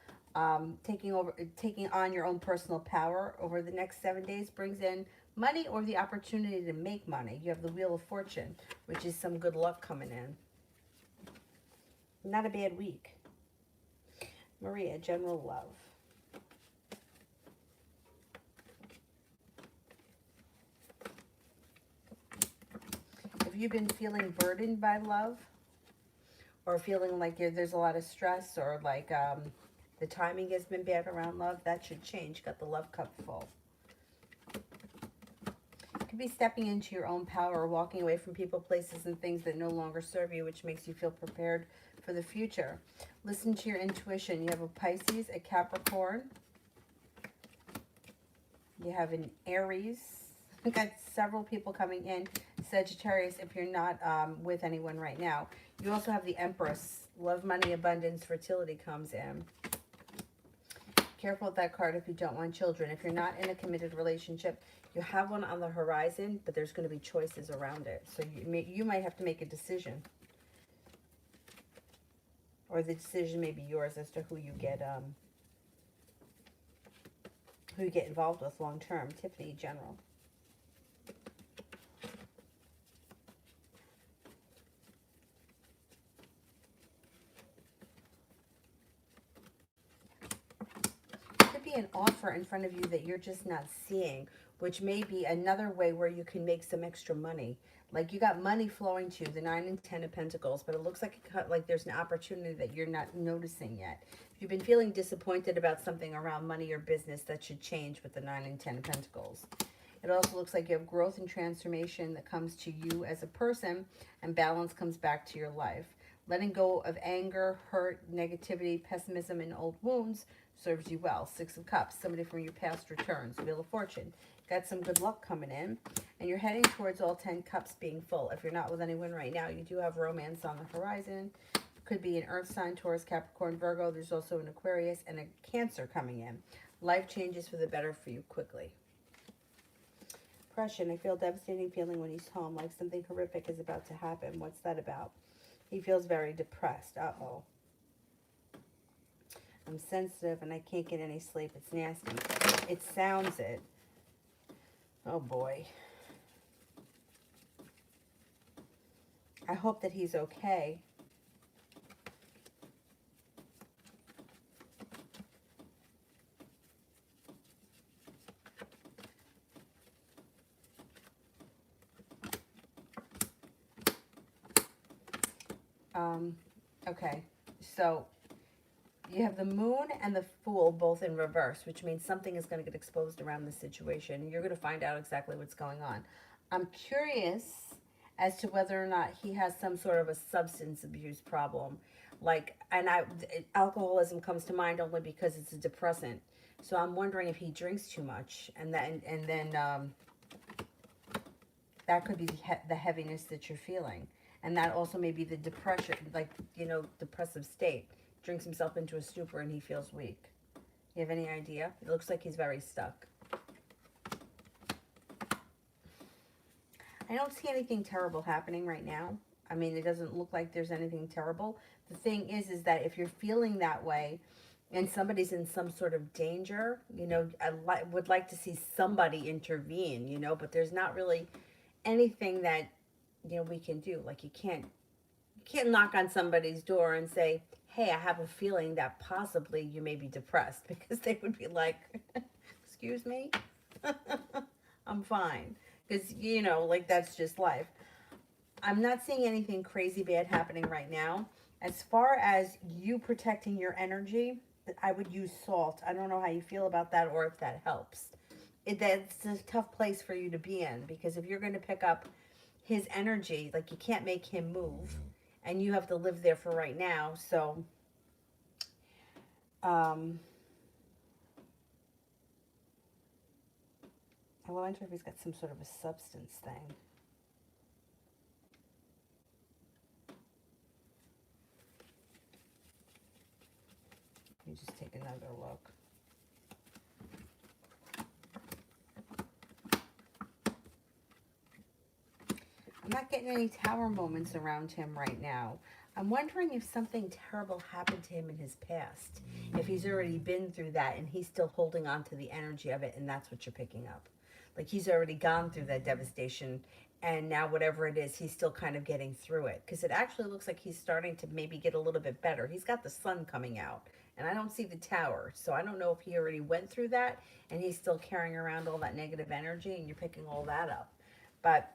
taking on your own personal power over the next 7 days brings in money or the opportunity to make money. You have the Wheel of Fortune, which is some good luck coming in. Not a bad week. Maria, general love. you been feeling burdened by love, or feeling like there's a lot of stress, or like the timing has been bad around love, that should change. Got the love cup full. Could be stepping into your own power, walking away from people, places, and things that no longer serve you, which makes you feel prepared for the future. Listen to your intuition. You have a Pisces, a Capricorn. You have an Aries. We've got several people coming in. Sagittarius, if you're not with anyone right now. You also have the Empress. Love, money, abundance, fertility comes in. Careful with that card if you don't want children. If you're not in a committed relationship, you have one on the horizon, but there's going to be choices around it. So you might have to make a decision. Or the decision may be yours as to who you get involved with long term. Tiffany, General. Could be an offer in front of you that you're just not seeing, which may be another way where you can make some extra money. Like you got money flowing to you, the 9 and 10 of Pentacles, but it looks like there's an opportunity that you're not noticing yet. If you've been feeling disappointed about something around money or business, that should change with the 9 and 10 of Pentacles. It also looks like you have growth and transformation that comes to you as a person, and balance comes back to your life. Letting go of anger, hurt, negativity, pessimism, and old wounds serves you well. 6 of Cups, somebody from your past returns. Wheel of Fortune, got some good luck coming in. And you're heading towards all 10 cups being full. If you're not with anyone right now, you do have romance on the horizon. Could be an Earth sign, Taurus, Capricorn, Virgo. There's also an Aquarius and a Cancer coming in. Life changes for the better for you quickly. Depression, I feel devastating feeling when he's home, like something horrific is about to happen. What's that about? He feels very depressed. Uh-oh. I'm sensitive and I can't get any sleep. It's nasty. It sounds it. Oh boy. I hope that he's okay. Okay. So you have the Moon and the Fool both in reverse, which means something is going to get exposed around the situation. You're going to find out exactly what's going on. I'm curious as to whether or not he has some sort of a substance abuse problem. Like, and alcoholism comes to mind only because it's a depressant. So I'm wondering if he drinks too much, and then that could be the heaviness that you're feeling. And that also may be the depression, like, depressive state. Drinks himself into a stupor and he feels weak. You have any idea? It looks like he's very stuck. I don't see anything terrible happening right now. I mean, it doesn't look like there's anything terrible. The thing is that if you're feeling that way and somebody's in some sort of danger, I would like to see somebody intervene, but there's not really anything that, we can do. Like you can't knock on somebody's door and say, hey, I have a feeling that possibly you may be depressed, because they would be like, excuse me? I'm fine. Because, like that's just life. I'm not seeing anything crazy bad happening right now. As far as you protecting your energy, I would use salt. I don't know how you feel about that or if that helps. That's a tough place for you to be in, because if you're going to pick up his energy, like you can't make him move, and you have to live there for right now. So, I wonder if he's got some sort of a substance thing. Let me just take another look. I'm not getting any tower moments around him right now. I'm wondering if something terrible happened to him in his past. If he's already been through that and he's still holding on to the energy of it, and that's what you're picking up. Like he's already gone through that devastation, and now whatever it is, he's still kind of getting through it. Because it actually looks like he's starting to maybe get a little bit better. He's got the sun coming out, and I don't see the tower. So I don't know if he already went through that and he's still carrying around all that negative energy and you're picking all that up. But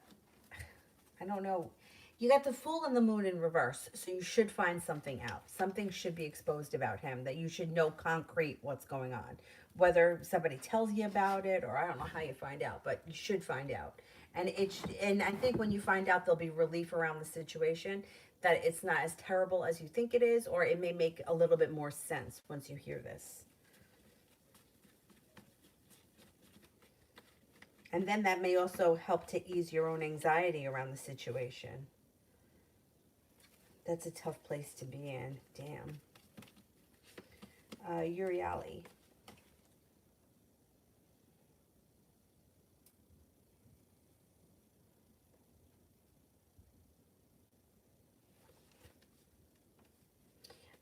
I don't know. You got the Fool and the Moon in reverse, so you should find something out. Something should be exposed about him that you should know concrete what's going on. Whether somebody tells you about it, or I don't know how you find out, but you should find out. And I think when you find out, there'll be relief around the situation, that it's not as terrible as you think it is, or it may make a little bit more sense once you hear this. And then that may also help to ease your own anxiety around the situation. That's a tough place to be in. Damn. Uriali.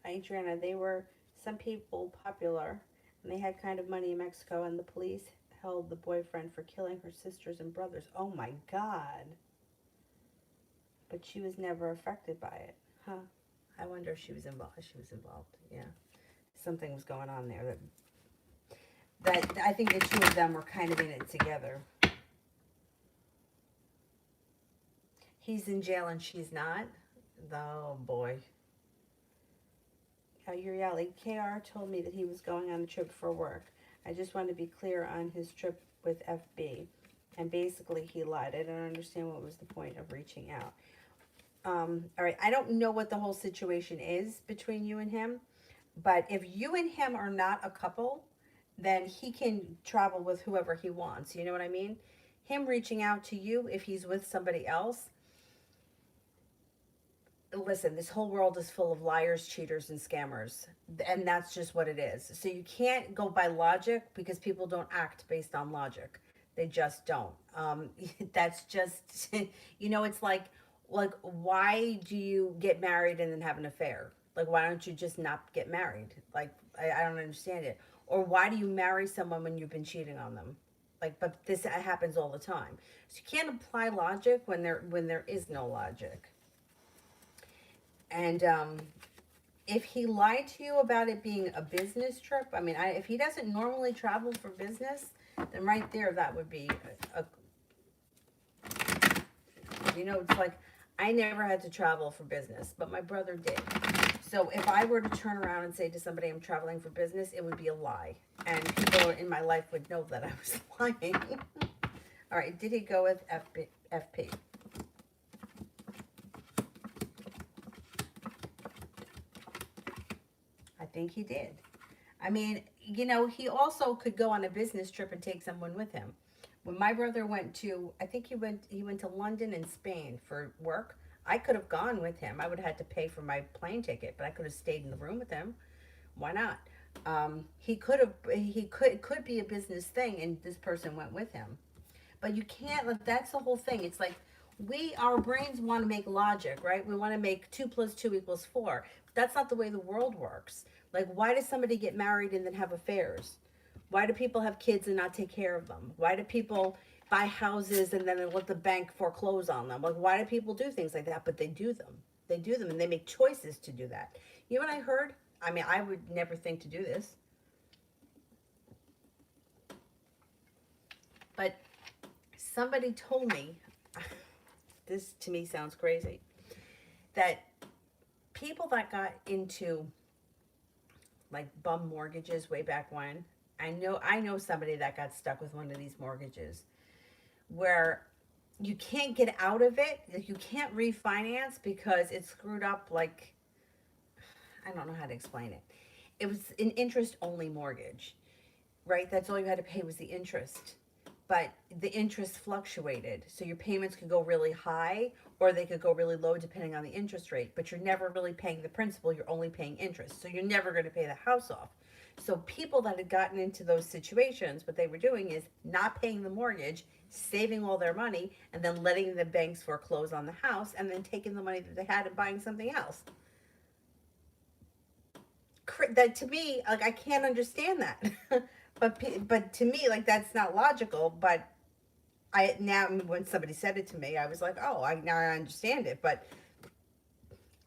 Adriana, they were some people popular, and they had kind of money in Mexico, and the police held the boyfriend for killing her sisters and brothers. Oh my God. But she was never affected by it. Huh. I wonder if she was involved. She was involved. Yeah. Something was going on there. That I think the two of them were kind of in it together. He's in jail and she's not. Oh boy. Urieli, KR told me that he was going on a trip for work. I just want to be clear on his trip with FB. And basically he lied. I don't understand what was the point of reaching out. All right, I don't know what the whole situation is between you and him, but if you and him are not a couple, then he can travel with whoever he wants. You know what I mean? Him reaching out to you if he's with somebody else. Listen, this whole world is full of liars, cheaters, and scammers. And that's just what it is. So you can't go by logic because people don't act based on logic. They just don't. That's just, it's like, why do you get married and then have an affair? Like, why don't you just not get married? Like, I don't understand it. Or why do you marry someone when you've been cheating on them? Like, but this happens all the time. So you can't apply logic when there is no logic. And if he lied to you about it being a business trip, I mean, if he doesn't normally travel for business, then right there, that would be it's like, I never had to travel for business, but my brother did. So if I were to turn around and say to somebody I'm traveling for business, it would be a lie. And people in my life would know that I was lying. All right, did he go with FP? I think he did. I mean, he also could go on a business trip and take someone with him. When my brother went to, I think he went to London and Spain for work. I could have gone with him. I would have had to pay for my plane ticket, but I could have stayed in the room with him. Why not? He could be a business thing, and this person went with him. But you can't. That's the whole thing. It's like our brains want to make logic, right? We want to make 2 + 2 = 4. That's not the way the world works. Like, why does somebody get married and then have affairs? Why do people have kids and not take care of them? Why do people buy houses and then let the bank foreclose on them? Like, why do people do things like that? But they do them. They do them, and they make choices to do that. You know what I heard? I mean, I would never think to do this. But somebody told me, this to me sounds crazy, that people that got into like bum mortgages way back when, I know somebody that got stuck with one of these mortgages where you can't get out of it. Like, you can't refinance because it's screwed up. Like, I don't know how to explain it. It was an interest only mortgage, right? That's all you had to pay was the interest. But the interest fluctuated. So your payments could go really high or they could go really low depending on the interest rate. But you're never really paying the principal. You're only paying interest. So you're never going to pay the house off. So people that had gotten into those situations, what they were doing is not paying the mortgage, saving all their money, and then letting the banks foreclose on the house, and then taking the money that they had and buying something else. That, to me, like, I can't understand that. but to me, like, that's not logical. But now when somebody said it to me, I was like, oh, now I understand it. But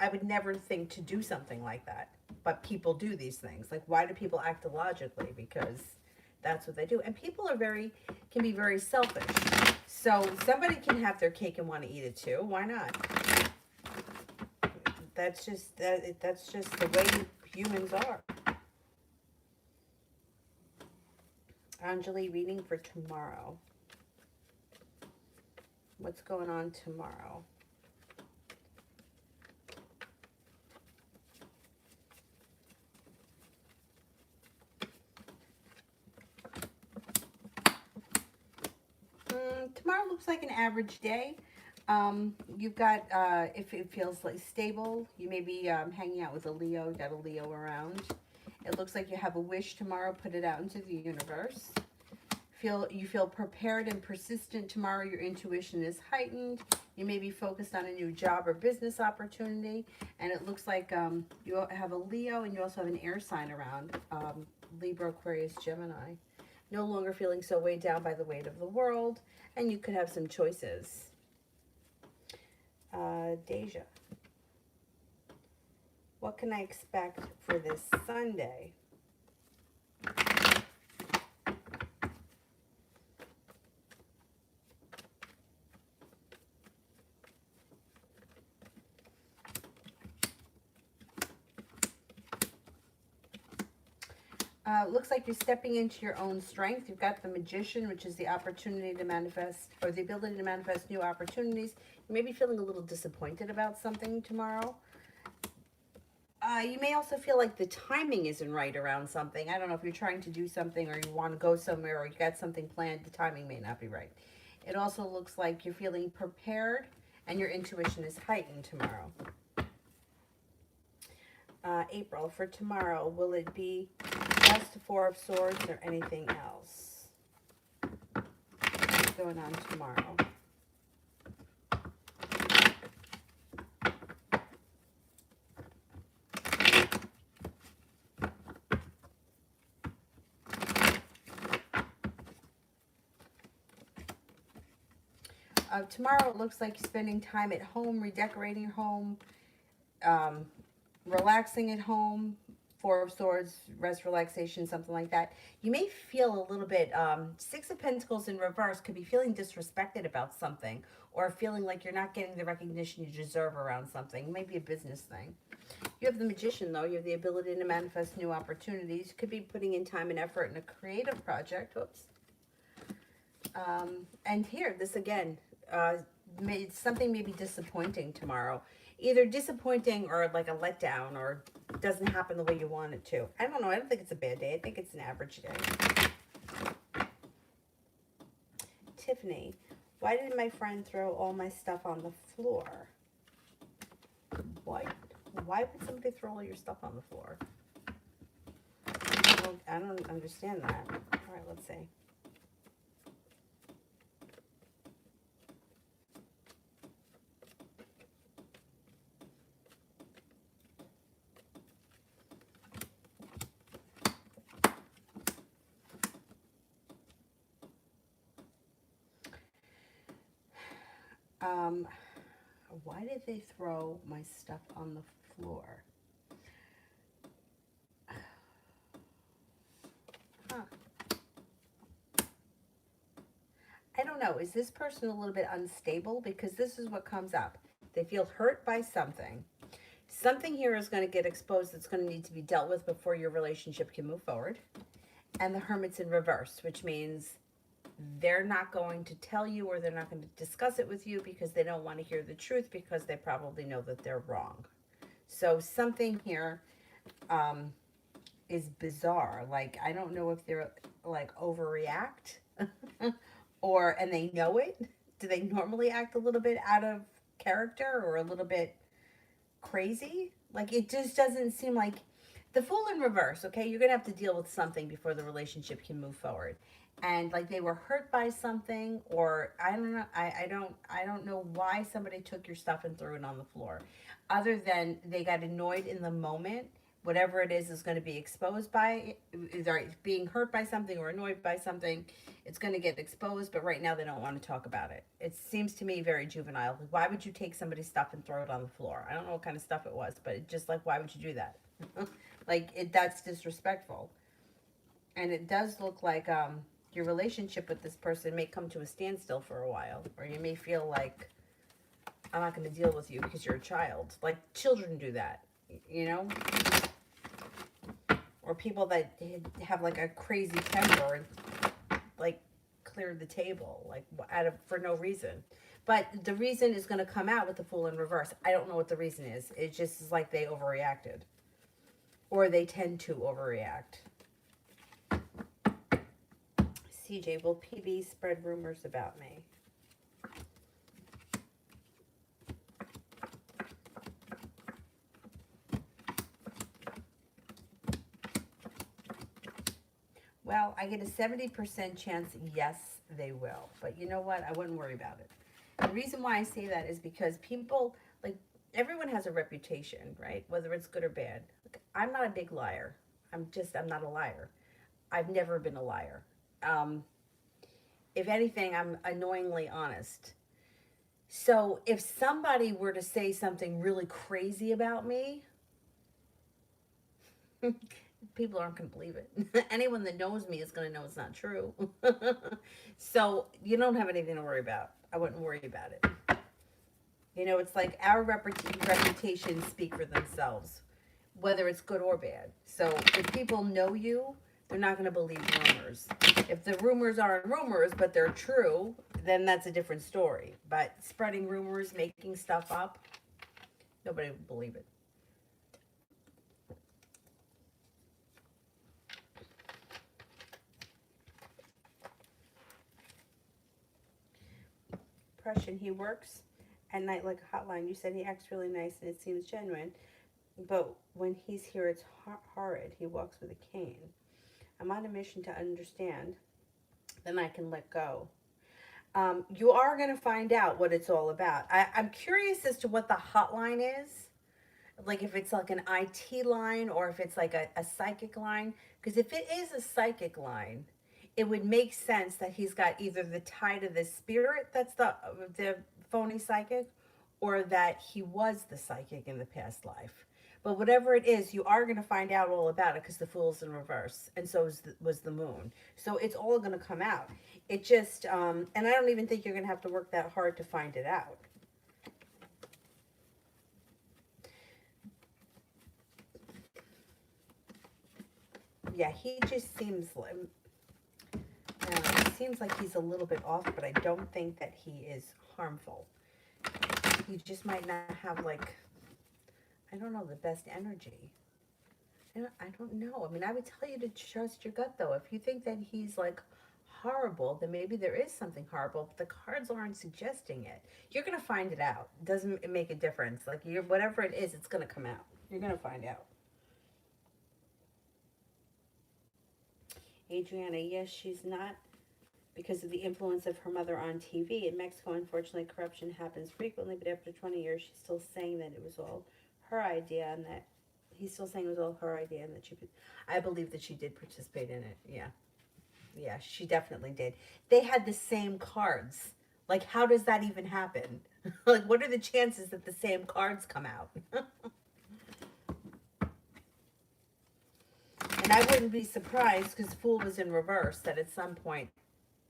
I would never think to do something like that. But people do these things. Like, why do people act illogically? Because that's what they do. And people can be very selfish. So somebody can have their cake and want to eat it too. Why not? That's just that's just the way humans are. Anjali, reading for tomorrow. What's going on tomorrow? Tomorrow looks like an average day. You've got, if it feels like stable, you may be hanging out with a Leo, got a Leo around. It looks like you have a wish tomorrow, put it out into the universe. You feel prepared and persistent tomorrow. Your intuition is heightened. You may be focused on a new job or business opportunity. And it looks like you have a Leo and you also have an air sign around, Libra, Aquarius, Gemini. No longer feeling so weighed down by the weight of the world. And you could have some choices. Deja, what can I expect for this Sunday? Looks like you're stepping into your own strength. You've got the Magician, which is the opportunity to manifest, or the ability to manifest new opportunities. You may be feeling a little disappointed about something tomorrow. You may also feel like the timing isn't right around something. I don't know if you're trying to do something or you want to go somewhere or you got something planned, the timing may not be right. It also looks like you're feeling prepared and your intuition is heightened tomorrow. April, for tomorrow, will it be just the Four of Swords or anything else? What's going on tomorrow? Tomorrow, it looks like you're spending time at home, redecorating your home, relaxing at home. Four of Swords, rest, relaxation, something like that. You may feel a little bit, Six of Pentacles in reverse could be feeling disrespected about something or feeling like you're not getting the recognition you deserve around something. Maybe a business thing. You have the Magician, though. You have the ability to manifest new opportunities. You could be putting in time and effort in a creative project. Oops. And here, this again, something may be disappointing tomorrow. Either disappointing or like a letdown or doesn't happen the way you want it to. I don't know. I don't think it's a bad day. I think it's an average day. Tiffany, why did my friend throw all my stuff on the floor? What? Why would somebody throw all your stuff on the floor? I don't understand that. All right, let's see. Why did they throw my stuff on the floor? Huh. I don't know. Is this person a little bit unstable? Because this is what comes up. They feel hurt by something. Something here is going to get exposed that's going to need to be dealt with before your relationship can move forward. And the Hermit's in reverse, which means they're not going to tell you or they're not going to discuss it with you because they don't want to hear the truth because they probably know that they're wrong. So something here is bizarre. Like, I don't know if they're like overreact and they know it. Do they normally act a little bit out of character or a little bit crazy? Like, it just doesn't seem like the Fool in reverse. Okay, you're gonna have to deal with something before the relationship can move forward. And like they were hurt by something, or I don't know. I don't know why somebody took your stuff and threw it on the floor, other than they got annoyed in the moment. Whatever it is going to be exposed by either being hurt by something or annoyed by something. It's going to get exposed, but right now they don't want to talk about it. It seems to me very juvenile. Why would you take somebody's stuff and throw it on the floor? I don't know what kind of stuff it was, but it just like, why would you do that? Like, that's disrespectful. And it does look like your relationship with this person may come to a standstill for a while, or you may feel like, I'm not going to deal with you because you're a child. Like, children do that, you know? Or people that have like a crazy temper and like clear the table, like for no reason. But the reason is going to come out with the Fool in reverse. I don't know what the reason is. It just is like they overreacted, or they tend to overreact. CJ, will PB spread rumors about me? Well, I get a 70% chance, yes, they will. But you know what? I wouldn't worry about it. The reason why I say that is because people, like, everyone has a reputation, right? Whether it's good or bad. Like, I'm not a big liar. I'm not a liar. I've never been a liar. If anything, I'm annoyingly honest. So if somebody were to say something really crazy about me, people aren't going to believe it. Anyone that knows me is going to know it's not true. So you don't have anything to worry about. I wouldn't worry about it. You know, it's like our reputations speak for themselves, whether it's good or bad. So if people know you, they're not going to believe rumors. If the rumors aren't rumors, but they're true, then that's a different story. But spreading rumors, making stuff up, nobody would believe it. Impression, he works at night like a hotline. You said he acts really nice and it seems genuine, but when he's here, it's horrid. He walks with a cane. I'm on a mission to understand, then I can let go. You are going to find out what it's all about. I'm curious as to what the hotline is. Like if it's like an IT line or if it's like a psychic line. Because if it is a psychic line, it would make sense that he's got either the tie to the spirit that's the phony psychic, or that he was the psychic in the past life. But whatever it is, you are going to find out all about it because the Fool's in reverse, and so was the Moon. So it's all going to come out. It just, and I don't even think you're going to have to work that hard to find it out. Yeah, he just seems like, it seems like he's a little bit off, but I don't think that he is harmful. He just might not have, like, I don't know, the best energy. I don't know. I mean, I would tell you to trust your gut, though. If you think that he's, like, horrible, then maybe there is something horrible, but the cards aren't suggesting it. You're going to find it out. It doesn't make a difference. Like, whatever it is, it's going to come out. You're going to find out. Adriana, yes, she's not, because of the influence of her mother on TV. In Mexico, unfortunately, corruption happens frequently, but after 20 years, she's still saying that it was all her idea, and that he's still saying it was all her idea, and that I believe that she did participate in it. Yeah. Yeah, she definitely did. They had the same cards. Like, how does that even happen? Like, what are the chances that the same cards come out? And I wouldn't be surprised, because Fool was in reverse, that at some point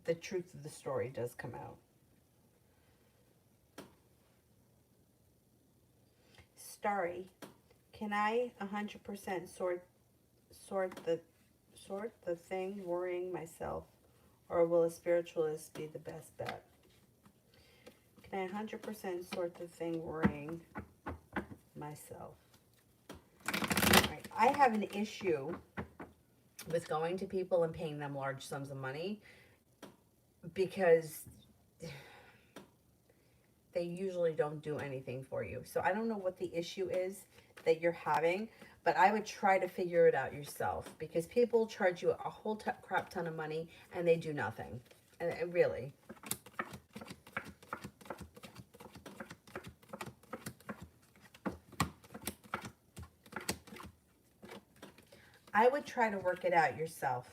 the truth of the story does come out. Starry, can I 100% sort the thing worrying myself, or will a spiritualist be the best bet? Can I 100% sort the thing worrying myself? All right. I have an issue with going to people and paying them large sums of money, because they usually don't do anything for you. So I don't know what the issue is that you're having, but I would try to figure it out yourself, because people charge you a whole crap ton of money and they do nothing. And really. I would try to work it out yourself.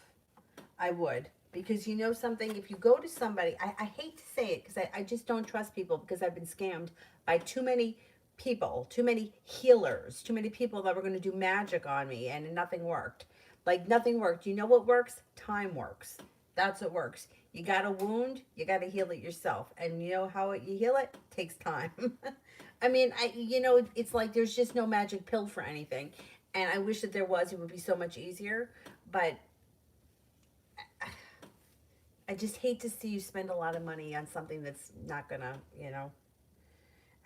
I would. Because you know something, if you go to somebody, I hate to say it, because I just don't trust people, because I've been scammed by too many people, too many healers, too many people that were going to do magic on me, and nothing worked. Like, nothing worked. You know what works? Time works. That's what works. You got a wound, you got to heal it yourself. And you know how you heal it? Takes time. I mean, it's like there's just no magic pill for anything. And I wish that there was. It would be so much easier. But I just hate to see you spend a lot of money on something that's not gonna,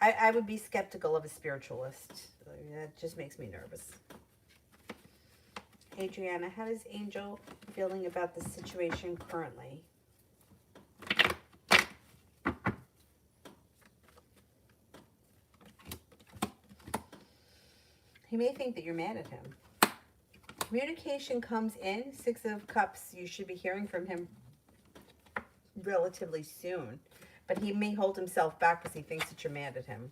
I would be skeptical of a spiritualist. That just makes me nervous. Adriana, how is Angel feeling about the situation currently? He may think that you're mad at him. Communication comes in. 6 of Cups, you should be hearing from him relatively soon. But he may hold himself back because he thinks that you're mad at him.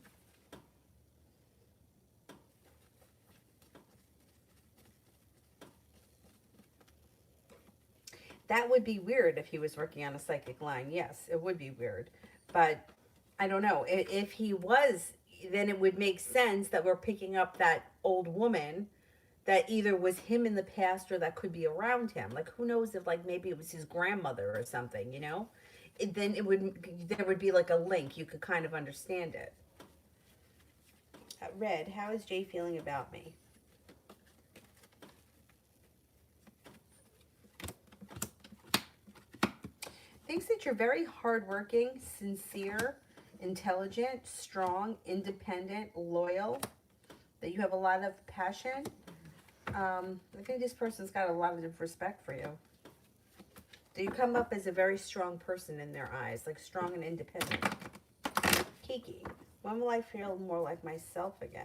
That would be weird if he was working on a psychic line. Yes, it would be weird. But I don't know. If he was, then it would make sense that we're picking up that old woman that either was him in the past or that could be around him. Like, who knows if, like, maybe it was his grandmother or something, then there would be like a link. You could kind of understand it. Red, how is Jay feeling about me? Thinks that you're very hardworking, sincere, intelligent, strong, independent, loyal, that you have a lot of passion. I think this person's got a lot of respect for you. You come up as a very strong person in their eyes, like strong and independent. Kiki, when will I feel more like myself again?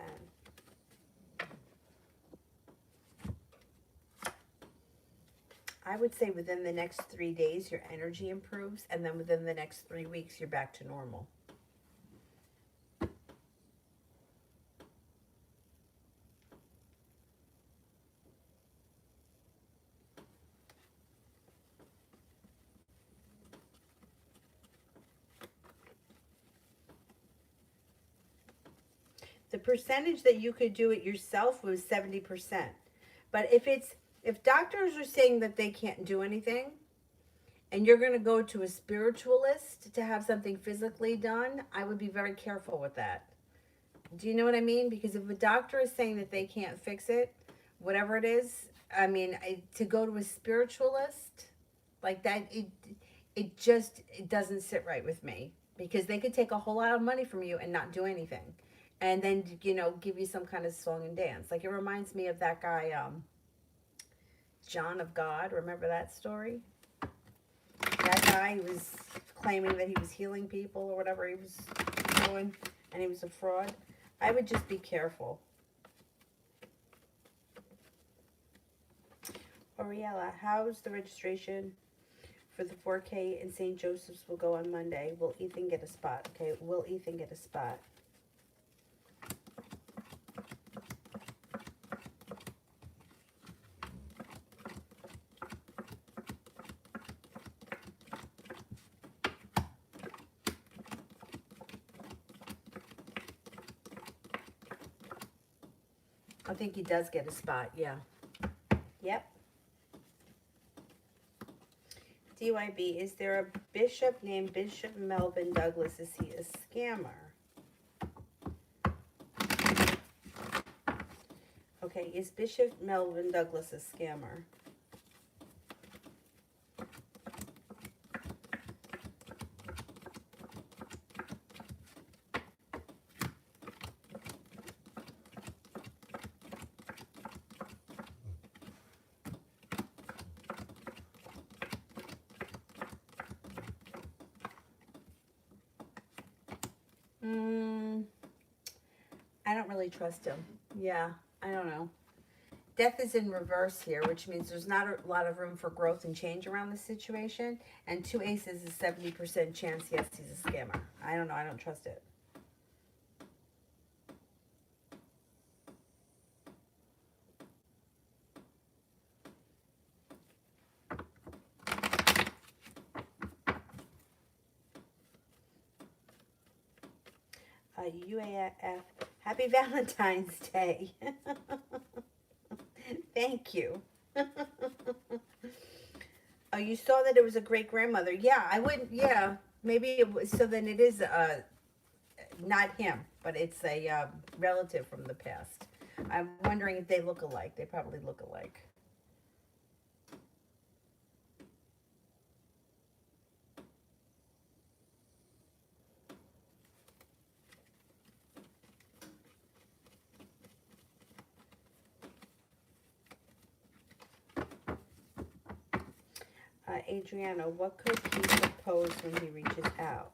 I would say within the next 3 days, your energy improves, and then within the next 3 weeks, you're back to normal. The percentage that you could do it yourself was 70%. But if doctors are saying that they can't do anything, and you're going to go to a spiritualist to have something physically done, I would be very careful with that. Do you know what I mean? Because if a doctor is saying that they can't fix it, whatever it is, I mean, to go to a spiritualist like that, it doesn't sit right with me, because they could take a whole lot of money from you and not do anything. And then, give you some kind of song and dance. Like, it reminds me of that guy, John of God. Remember that story? That guy was claiming that he was healing people or whatever he was doing, and he was a fraud. I would just be careful. Oriella, how's the registration for the 4K in St. Joseph's will go on Monday? Will Ethan get a spot? Okay, will Ethan get a spot? I think he does get a spot, yeah. Yep. DYB, is there a bishop named Bishop Melvin Douglas? Is he a scammer? Okay, is Bishop Melvin Douglas a scammer? I don't really trust him. Yeah, I don't know. Death is in reverse here, which means there's not a lot of room for growth and change around the situation. And 2 aces is 70% chance, yes, he's a scammer. I don't know. I don't trust it. UAF, happy Valentine's Day. Thank you. Oh, you saw that it was a great grandmother. Yeah, I wouldn't. Yeah, maybe it was. So then it is not him, but it's a relative from the past. I'm wondering if they look alike. They probably look alike. Adriana, what could he propose when he reaches out?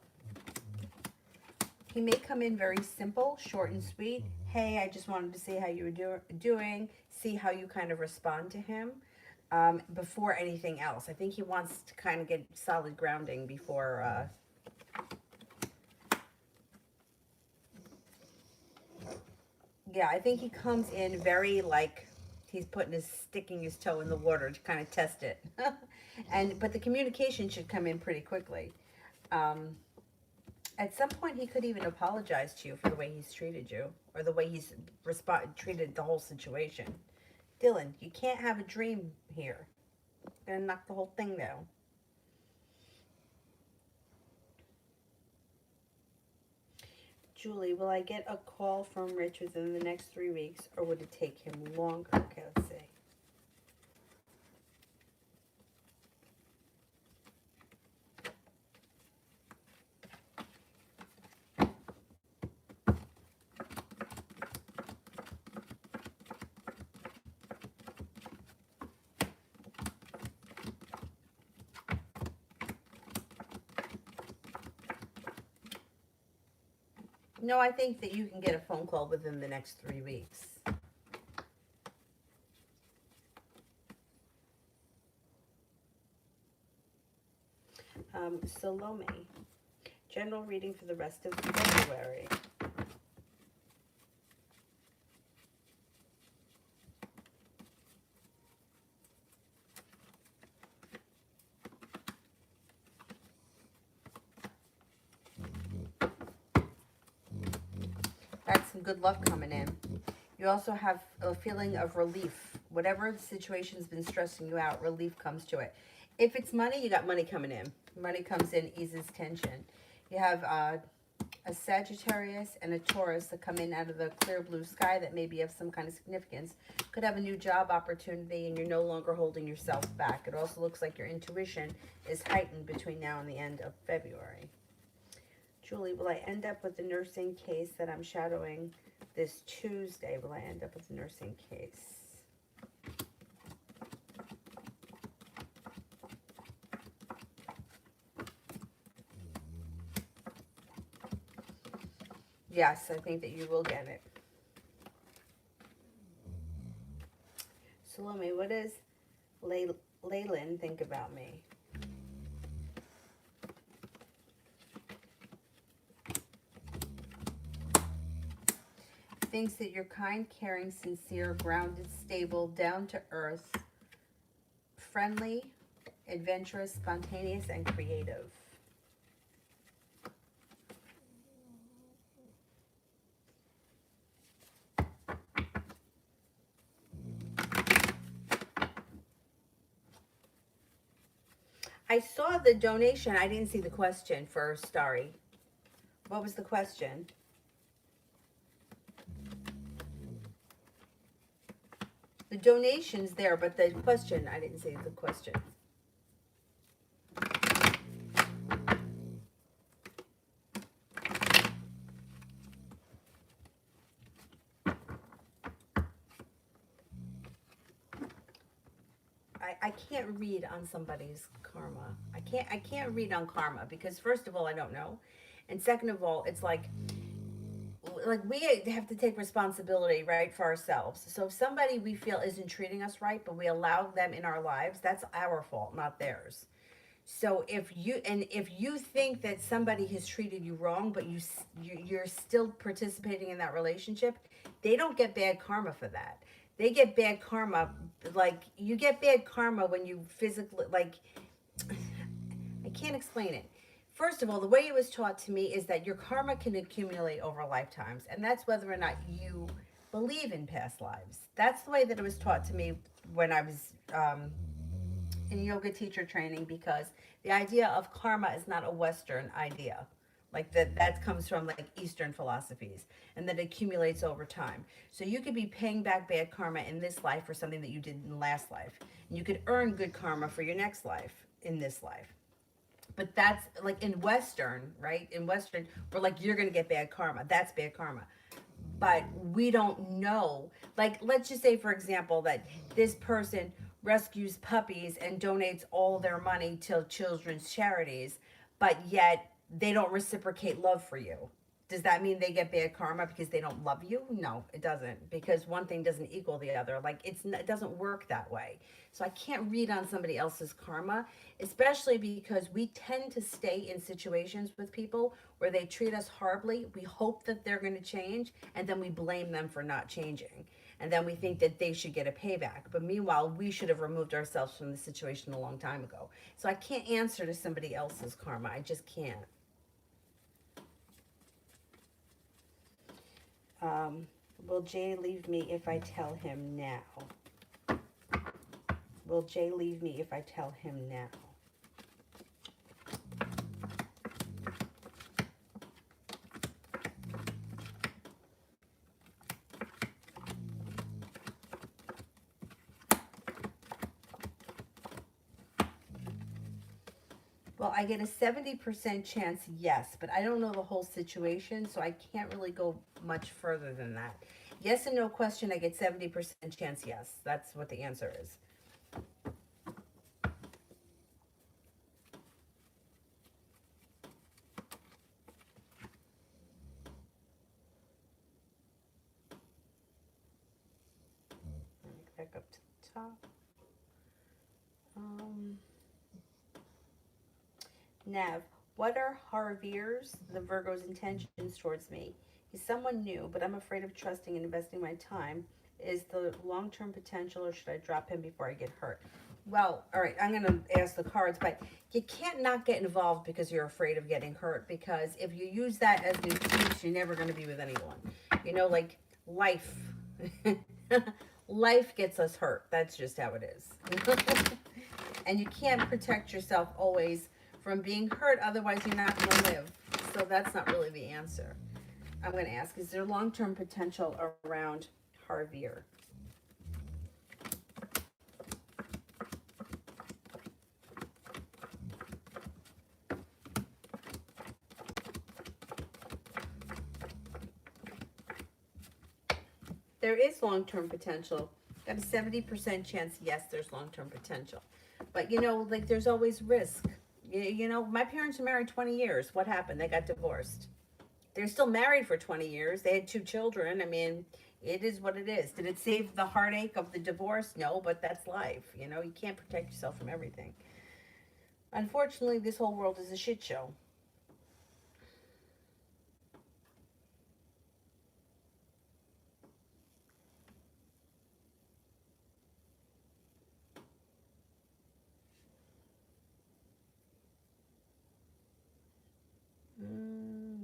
He may come in very simple, short and sweet. Hey, I just wanted to see how you were doing, see how you kind of respond to him before anything else. I think he wants to kind of get solid grounding before. Yeah, I think he comes in very like he's sticking his toe in the water to kind of test it. But the communication should come in pretty quickly. Um, At some point, he could even apologize to you for the way he's treated you or the way he's treated the whole situation. Dylan, you can't have a dream here. You're gonna knock the whole thing down. Julie, will I get a call from Rich within the next 3 weeks, or would it take him longer? Okay, let's see. No, I think that you can get a phone call within the next 3 weeks. Salome, general reading for the rest of February. That's some good luck coming in. You also have a feeling of relief. Whatever the situation's been stressing you out, relief comes to it. If it's money, you got money coming in. Money comes in, eases tension. You have a Sagittarius and a Taurus that come in out of the clear blue sky that maybe have some kind of significance. Could have a new job opportunity and you're no longer holding yourself back. It also looks like your intuition is heightened between now and the end of February. Julie, will I end up with the nursing case that I'm shadowing this Tuesday? Will I end up with the nursing case? Yes, I think that you will get it. Salome, what does Leyland think about me? Thinks that you're kind, caring, sincere, grounded, stable, down to earth, friendly, adventurous, spontaneous, and creative. I saw the donation. I didn't see the question for Starry. What was the question? The donation's there, but the question, I didn't see the question. I can't read on somebody's karma. I can't read on karma because first of all, I don't know. And second of all, it's like we have to take responsibility, right, for ourselves. So if somebody we feel isn't treating us right, but we allow them in our lives, that's our fault, not theirs. So if you think that somebody has treated you wrong, but you're still participating in that relationship, they don't get bad karma for that. They get bad karma, like you get bad karma when you physically like. I can't explain it. First of all, the way it was taught to me is that your karma can accumulate over lifetimes, and that's whether or not you believe in past lives. That's the way that it was taught to me when I was in yoga teacher training because the idea of karma is not a Western idea. Like that comes from like Eastern philosophies and that accumulates over time. So you could be paying back bad karma in this life for something that you did in the last life. And you could earn good karma for your next life in this life. But that's like in Western, right? In Western, we're like, you're going to get bad karma. That's bad karma. But we don't know. Like, let's just say, for example, that this person rescues puppies and donates all their money to children's charities, but yet they don't reciprocate love for you. Does that mean they get bad karma because they don't love you? No, it doesn't. Because one thing doesn't equal the other. Like it doesn't work that way. So I can't read on somebody else's karma, especially because we tend to stay in situations with people where they treat us horribly. We hope that they're going to change, and then we blame them for not changing. And then we think that they should get a payback. But meanwhile, we should have removed ourselves from the situation a long time ago. So I can't answer to somebody else's karma. I just can't. Will Jay leave me if I tell him now? Will Jay leave me if I tell him now? Well, I get a 70% chance yes, but I don't know the whole situation, so I can't really go much further than that. Yes and no question, I get 70% chance yes. That's what the answer is. Back up to the top. Nav, what are Harvier's, the Virgo's intentions towards me? He's someone new, but I'm afraid of trusting and investing my time. Is the long-term potential, or should I drop him before I get hurt? Well, all right, I'm going to ask the cards, but you can't not get involved because you're afraid of getting hurt, because if you use that as an excuse, you're never going to be with anyone. You know, like life. Life gets us hurt. That's just how it is. And you can't protect yourself always from being hurt, otherwise you're not going to live. So that's not really the answer. I'm going to ask, is there long-term potential around Harvier? There is long-term potential. Got a 70% chance, yes, there's long-term potential. But, you know, like there's always risk. You know, my parents were married 20 years. What happened? They got divorced. They're still married for 20 years. They had 2 children. I mean, it is what it is. Did it save the heartache of the divorce? No, but that's life. You know, you can't protect yourself from everything. Unfortunately, this whole world is a shit show.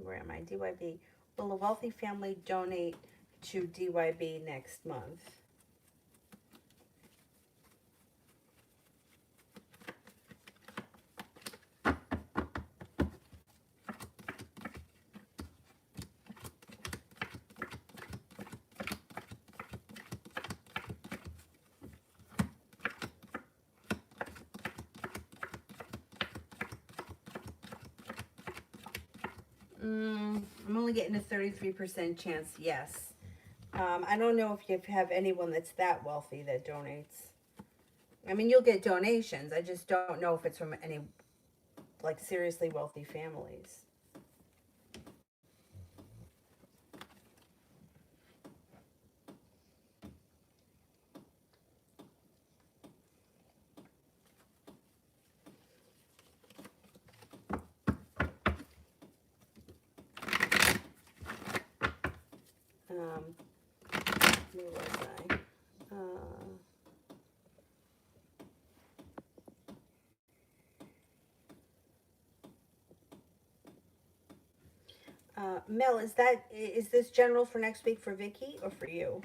Where am I? DYB. Will a wealthy family donate to DYB next month? I'm only getting a 33% chance, yes. I don't know if you have anyone that's that wealthy that donates. I mean, you'll get donations. I just don't know if it's from any, like, seriously wealthy families. Where was I? Mel, is this general for next week for Vicky or for you?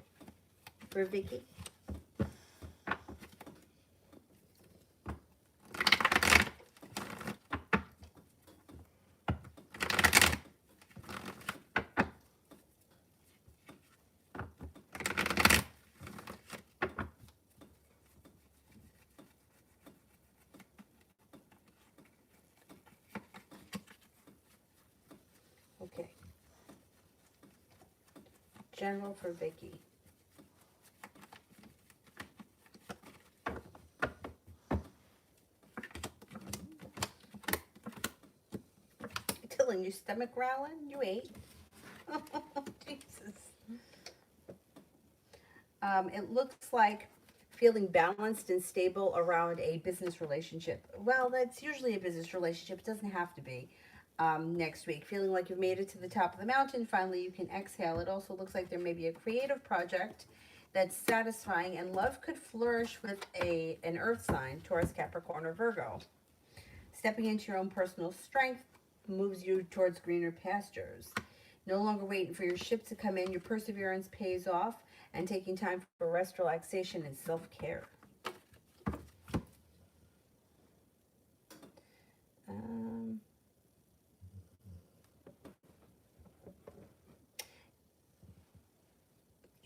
For Vicky? General for Vicky. Dylan, your stomach growling? You ate? Jesus. It looks like feeling balanced and stable around a business relationship. Well, that's usually a business relationship. It doesn't have to be. Next week, feeling like you've made it to the top of the mountain. Finally, you can exhale. It also looks like there may be a creative project that's satisfying, and love could flourish with an earth sign, Taurus, Capricorn, or Virgo. Stepping into your own personal strength moves you towards greener pastures. No longer waiting for your ship to come in. Your perseverance pays off, and taking time for rest, relaxation, and self-care.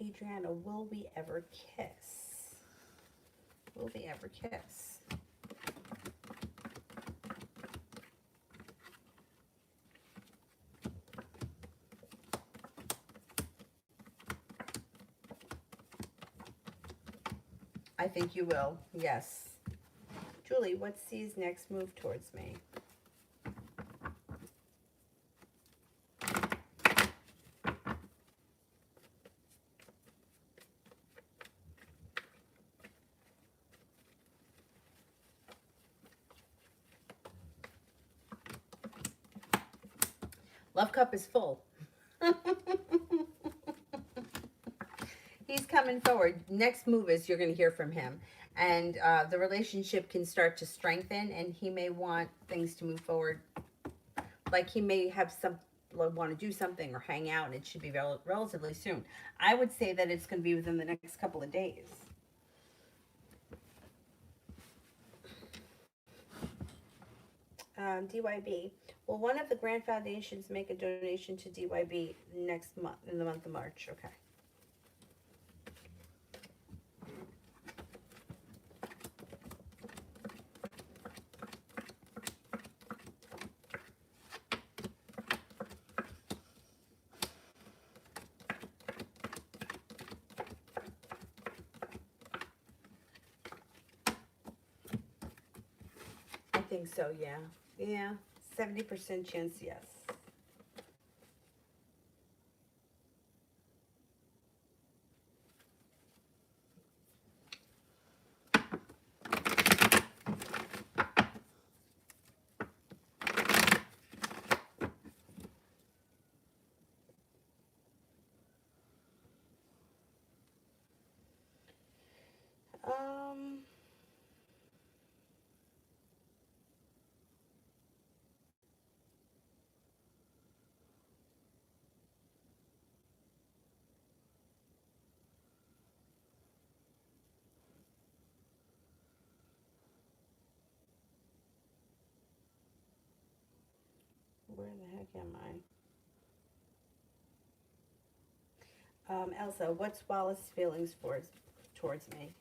Adriana, will we ever kiss? Will we ever kiss? I think you will, yes. Julie, what's C's next move towards me? Love cup is full. He's coming forward. Next move is you're going to hear from him. And the relationship can start to strengthen, and he may want things to move forward. Like he may have want to do something or hang out, and it should be relatively soon. I would say that it's going to be within the next couple of days. DYB. Will one of the grant foundations make a donation to DYB next month, in the month of March? Okay. I think so, yeah. Yeah, 70% chance, yes. Where the heck am I? Elsa, what's Wallace's feelings towards me?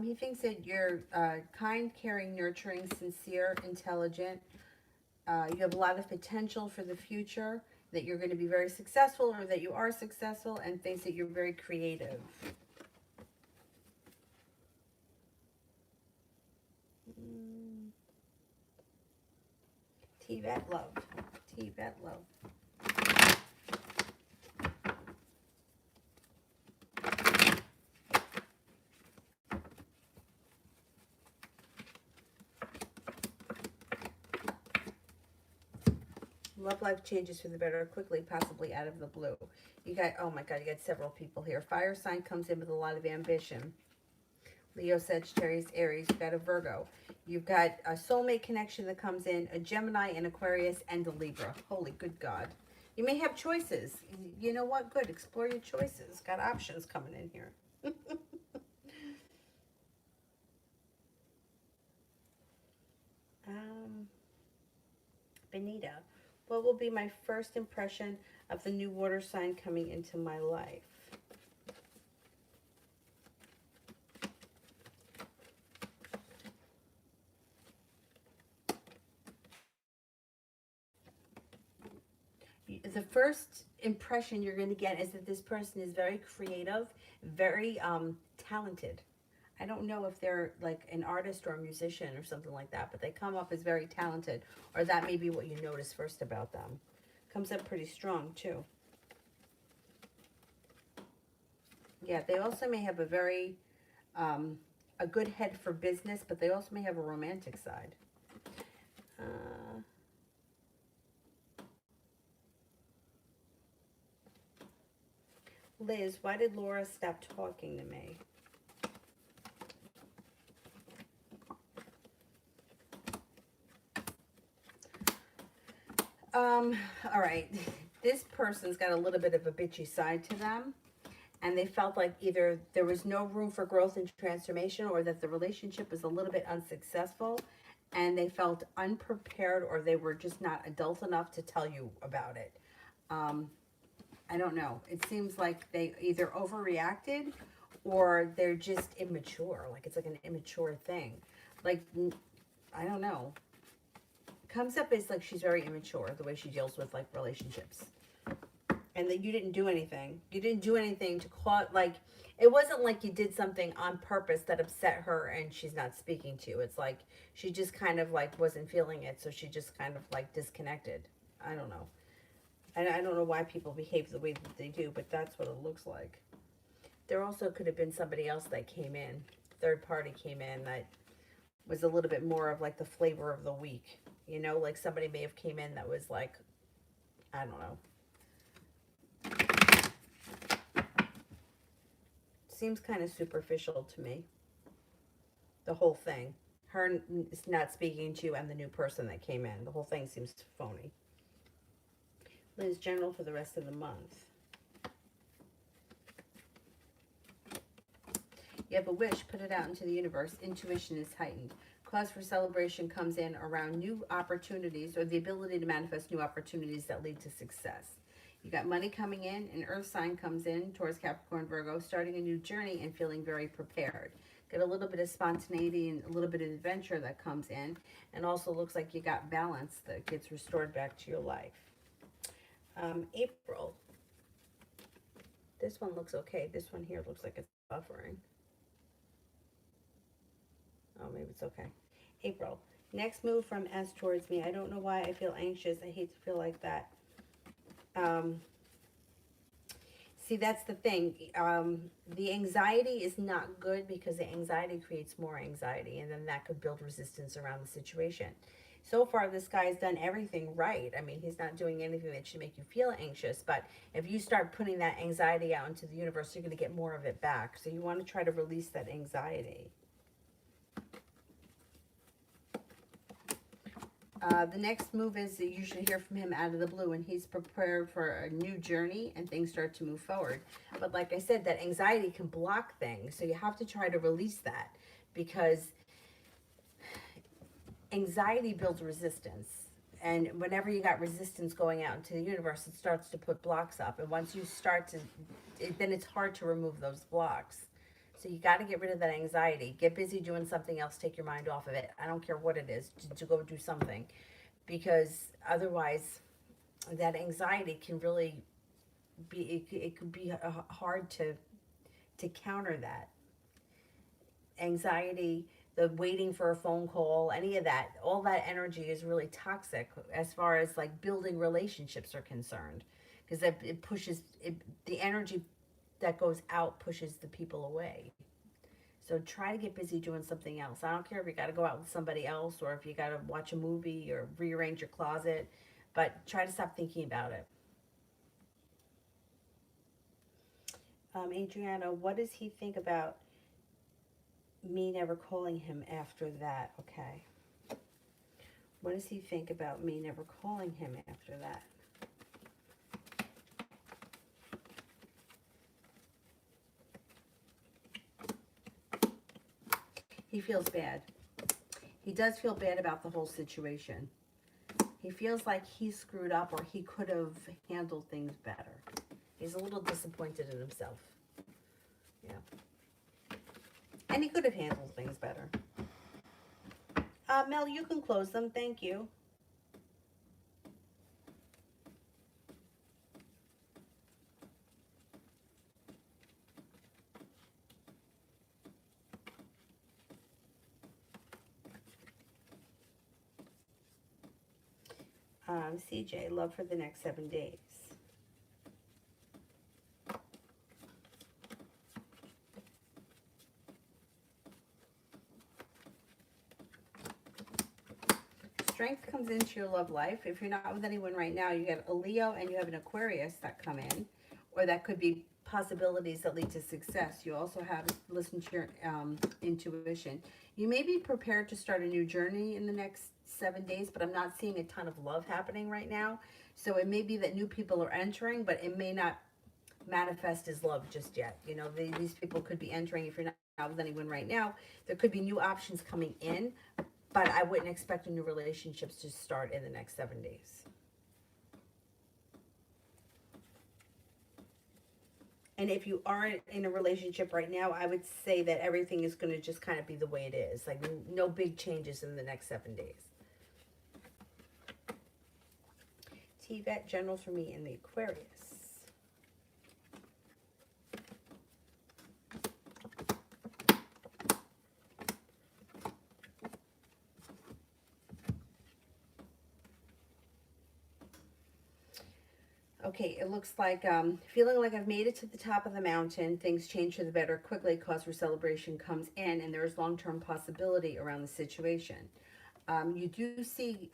He thinks that you're kind, caring, nurturing, sincere, intelligent. You have a lot of potential for the future, that you're going to be very successful, or that you are successful, and thinks that you're very creative. T-Vet love. T-Vet love. Love life changes for the better quickly, possibly out of the blue. You got, oh my God, you got several people here. Fire sign comes in with a lot of ambition. Leo, Sagittarius, Aries. You've got a Virgo. You've got a soulmate connection that comes in, a Gemini, an Aquarius, and a Libra. Holy good God. You may have choices. You know what? Good. Explore your choices. Got options coming in here. Benita. What will be my first impression of the new water sign coming into my life? the first impression you're going to get is that this person is very creative, very talented. I don't know if they're like an artist or a musician or something like that, but they come up as very talented, or that may be what you notice first about them. Comes up pretty strong too. Yeah, they also may have a very, a good head for business, but they also may have a romantic side. Liz, why did Laura stop talking to me? All right. This person's got a little bit of a bitchy side to them, and they felt like either there was no room for growth and transformation, or that the relationship was a little bit unsuccessful, and they felt unprepared, or they were just not adult enough to tell you about it. I don't know. It seems like they either overreacted or they're just immature. Like it's like an immature thing. Like, I don't know. Comes up as like she's very immature, the way she deals with like relationships. And that you didn't do anything. You didn't do anything to cause, like, it wasn't like you did something on purpose that upset her and she's not speaking to you. It's like she just kind of like wasn't feeling it, so she just kind of like disconnected. I don't know. I don't know why people behave the way that they do, but that's what it looks like. There also could have been somebody else that came in, third party came in, that was a little bit more of like the flavor of the week. You know, like somebody may have came in that was like, I don't know. Seems kind of superficial to me. The whole thing. Her not speaking to you and the new person that came in. The whole thing seems phony. Liz, general for the rest of the month. You have a wish, put it out into the universe. Intuition is heightened. Cause for celebration comes in around new opportunities, or the ability to manifest new opportunities that lead to success. You got money coming in, an earth sign comes in towards Capricorn, Virgo, starting a new journey and feeling very prepared. Get a little bit of spontaneity and a little bit of adventure that comes in, and also looks like you got balance that gets restored back to your life. April. This one looks okay. This one here looks like it's buffering. Oh, maybe it's okay. April. Next move from S towards me. I don't know why I feel anxious. I hate to feel like that. See, that's the thing. The anxiety is not good, because the anxiety creates more anxiety, and then that could build resistance around the situation. So far, this guy's done everything right. I mean, he's not doing anything that should make you feel anxious, but if you start putting that anxiety out into the universe, you're going to get more of it back. So you want to try to release that anxiety. The next move is that you should hear from him out of the blue, and he's prepared for a new journey and things start to move forward. But like I said, that anxiety can block things. So you have to try to release that, because anxiety builds resistance. And whenever you got resistance going out into the universe, it starts to put blocks up. And once you start to, then it's hard to remove those blocks. So you got to get rid of that anxiety. Get busy doing something else. Take your mind off of it. I don't care what it is, to go do something. Because otherwise, that anxiety can really be, it could be hard to counter that. Anxiety, the waiting for a phone call, any of that, all that energy is really toxic as far as like building relationships are concerned. Because it pushes, the energy that goes out pushes the people away. So try to get busy doing something else. I don't care if you got to go out with somebody else, or if you got to watch a movie or rearrange your closet, but try to stop thinking about it. Adriana, what does he think about me never calling him after that? Okay. What does he think about me never calling him after that? He feels bad. He does feel bad about the whole situation. He feels like he screwed up, or he could have handled things better. He's a little disappointed in himself. Yeah. And he could have handled things better. Mel, you can close them. Thank you. CJ, love for the next 7 days. Strength comes into your love life. If you're not with anyone right now, you get a Leo and you have an Aquarius that come in, or that could be possibilities that lead to success. You also have listen to your intuition. You may be prepared to start a new journey in the next 7 days, but I'm not seeing a ton of love happening right now. So it may be that new people are entering, but it may not manifest as love just yet. You know, these people could be entering. If you're not with anyone right now, there could be new options coming in, but I wouldn't expect new relationships to start in the next 7 days. And if you aren't in a relationship right now, I would say that everything is going to just kind of be the way it is. Like no big changes in the next 7 days. TVET general for me in the Aquarius. Okay, it looks like feeling like I've made it to the top of the mountain. Things change for the better quickly. Cause for celebration comes in, and there is long-term possibility around the situation. You do see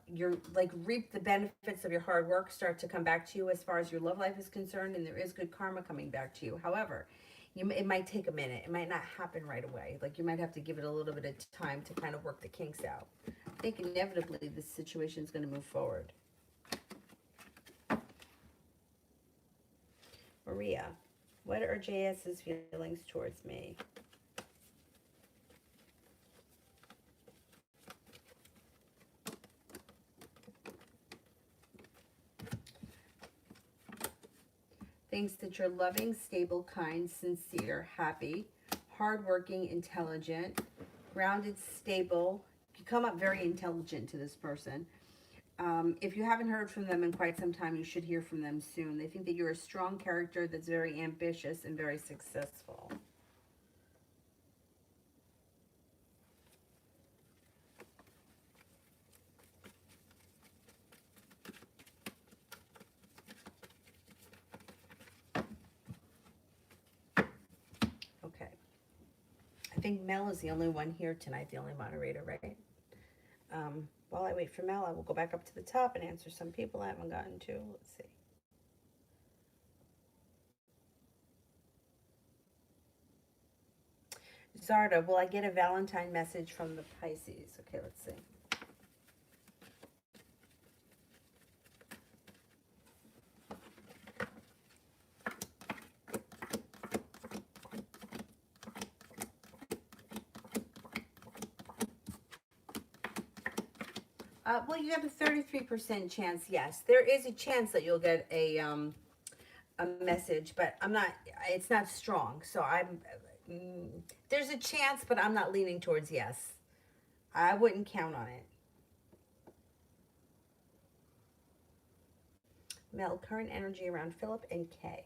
you're like reap the benefits of your hard work start to come back to you as far as your love life is concerned, and there is good karma coming back to you. However, it might take a minute. It might not happen right away. Like you might have to give it a little bit of time to kind of work the kinks out. I think inevitably this situation is going to move forward. Maria, what are JS's feelings towards me? Thinks that you're loving, stable, kind, sincere, happy, hardworking, intelligent, grounded, stable. You come up very intelligent to this person. If you haven't heard from them in quite some time, you should hear from them soon. They think that you're a strong character that's very ambitious and very successful. Okay. I think Mel is the only one here tonight, the only moderator, right? While I wait for Mel, I will go back up to the top and answer some people I haven't gotten to. Let's see. Zarda, will I get a Valentine message from the Pisces? Okay, let's see. Well, you have a 33% chance, yes. There is a chance that you'll get a message, but it's not strong. So there's a chance, but I'm not leaning towards yes. I wouldn't count on it. Mel, current energy around Philip and Kay.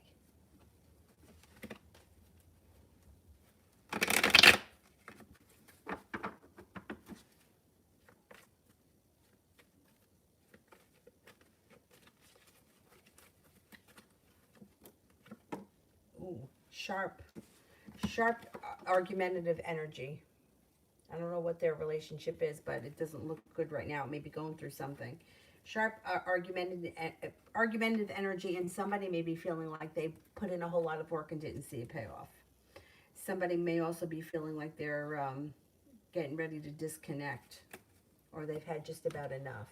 Ooh, sharp argumentative energy. I don't know what their relationship is, but it doesn't look good right now. Maybe going through something. Sharp argumentative energy, and somebody may be feeling like they put in a whole lot of work and didn't see a payoff. Somebody may also be feeling like they're getting ready to disconnect, or they've had just about enough.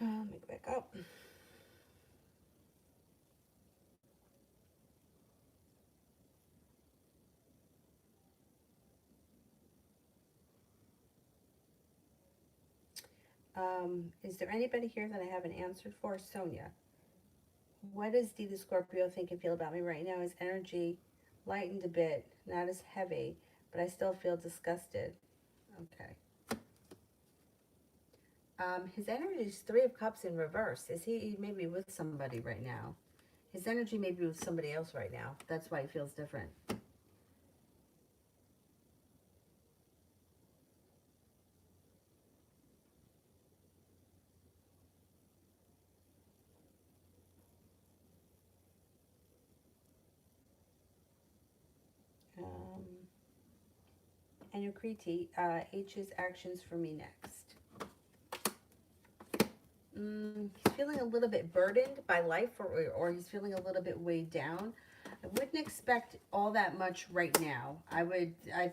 Let me go back up. Is there anybody here that I haven't answered for? Sonia. What does D the Scorpio think and feel about me right now? His energy lightened a bit, not as heavy, but I still feel disgusted. Okay. His energy is Three of Cups in reverse. Is he maybe with somebody right now? His energy may be with somebody else right now. That's why he feels different. Um, and Yukriti, H's actions for me next. He's feeling a little bit burdened by life, or he's feeling a little bit weighed down. I wouldn't expect all that much right now. I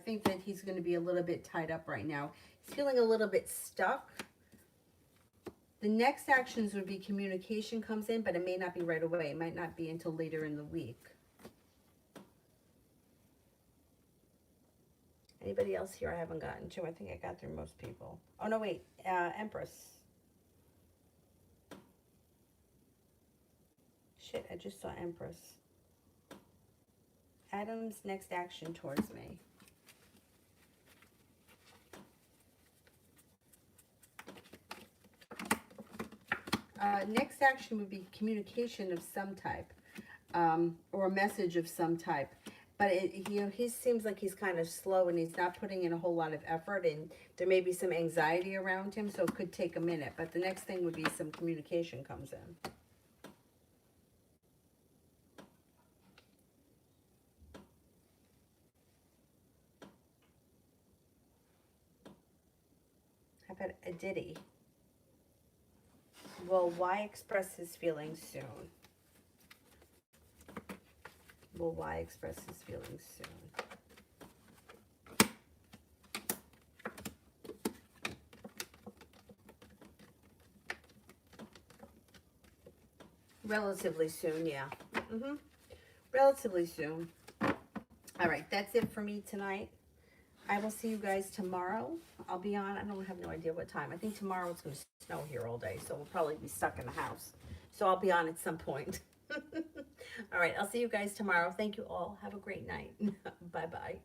think that he's going to be a little bit tied up right now. He's feeling a little bit stuck. The next actions would be communication comes in, but it may not be right away. It might not be until later in the week. Anybody else here I haven't gotten to? I think I got through most people. Oh, no, wait. Empress. Shit, I just saw Empress. Adam's next action towards me. Next action would be communication of some type, or a message of some type. But he seems like he's kind of slow and he's not putting in a whole lot of effort, and there may be some anxiety around him, so it could take a minute. But the next thing would be some communication comes in. How about a ditty? Will Y express his feelings soon? Will Y express his feelings soon? Relatively soon, yeah. Relatively soon. All right, that's it for me tonight. I will see you guys tomorrow. I'll be on, I have no idea what time. I think tomorrow it's going to snow here all day, so we'll probably be stuck in the house. So I'll be on at some point. All right, I'll see you guys tomorrow. Thank you all. Have a great night. Bye-bye.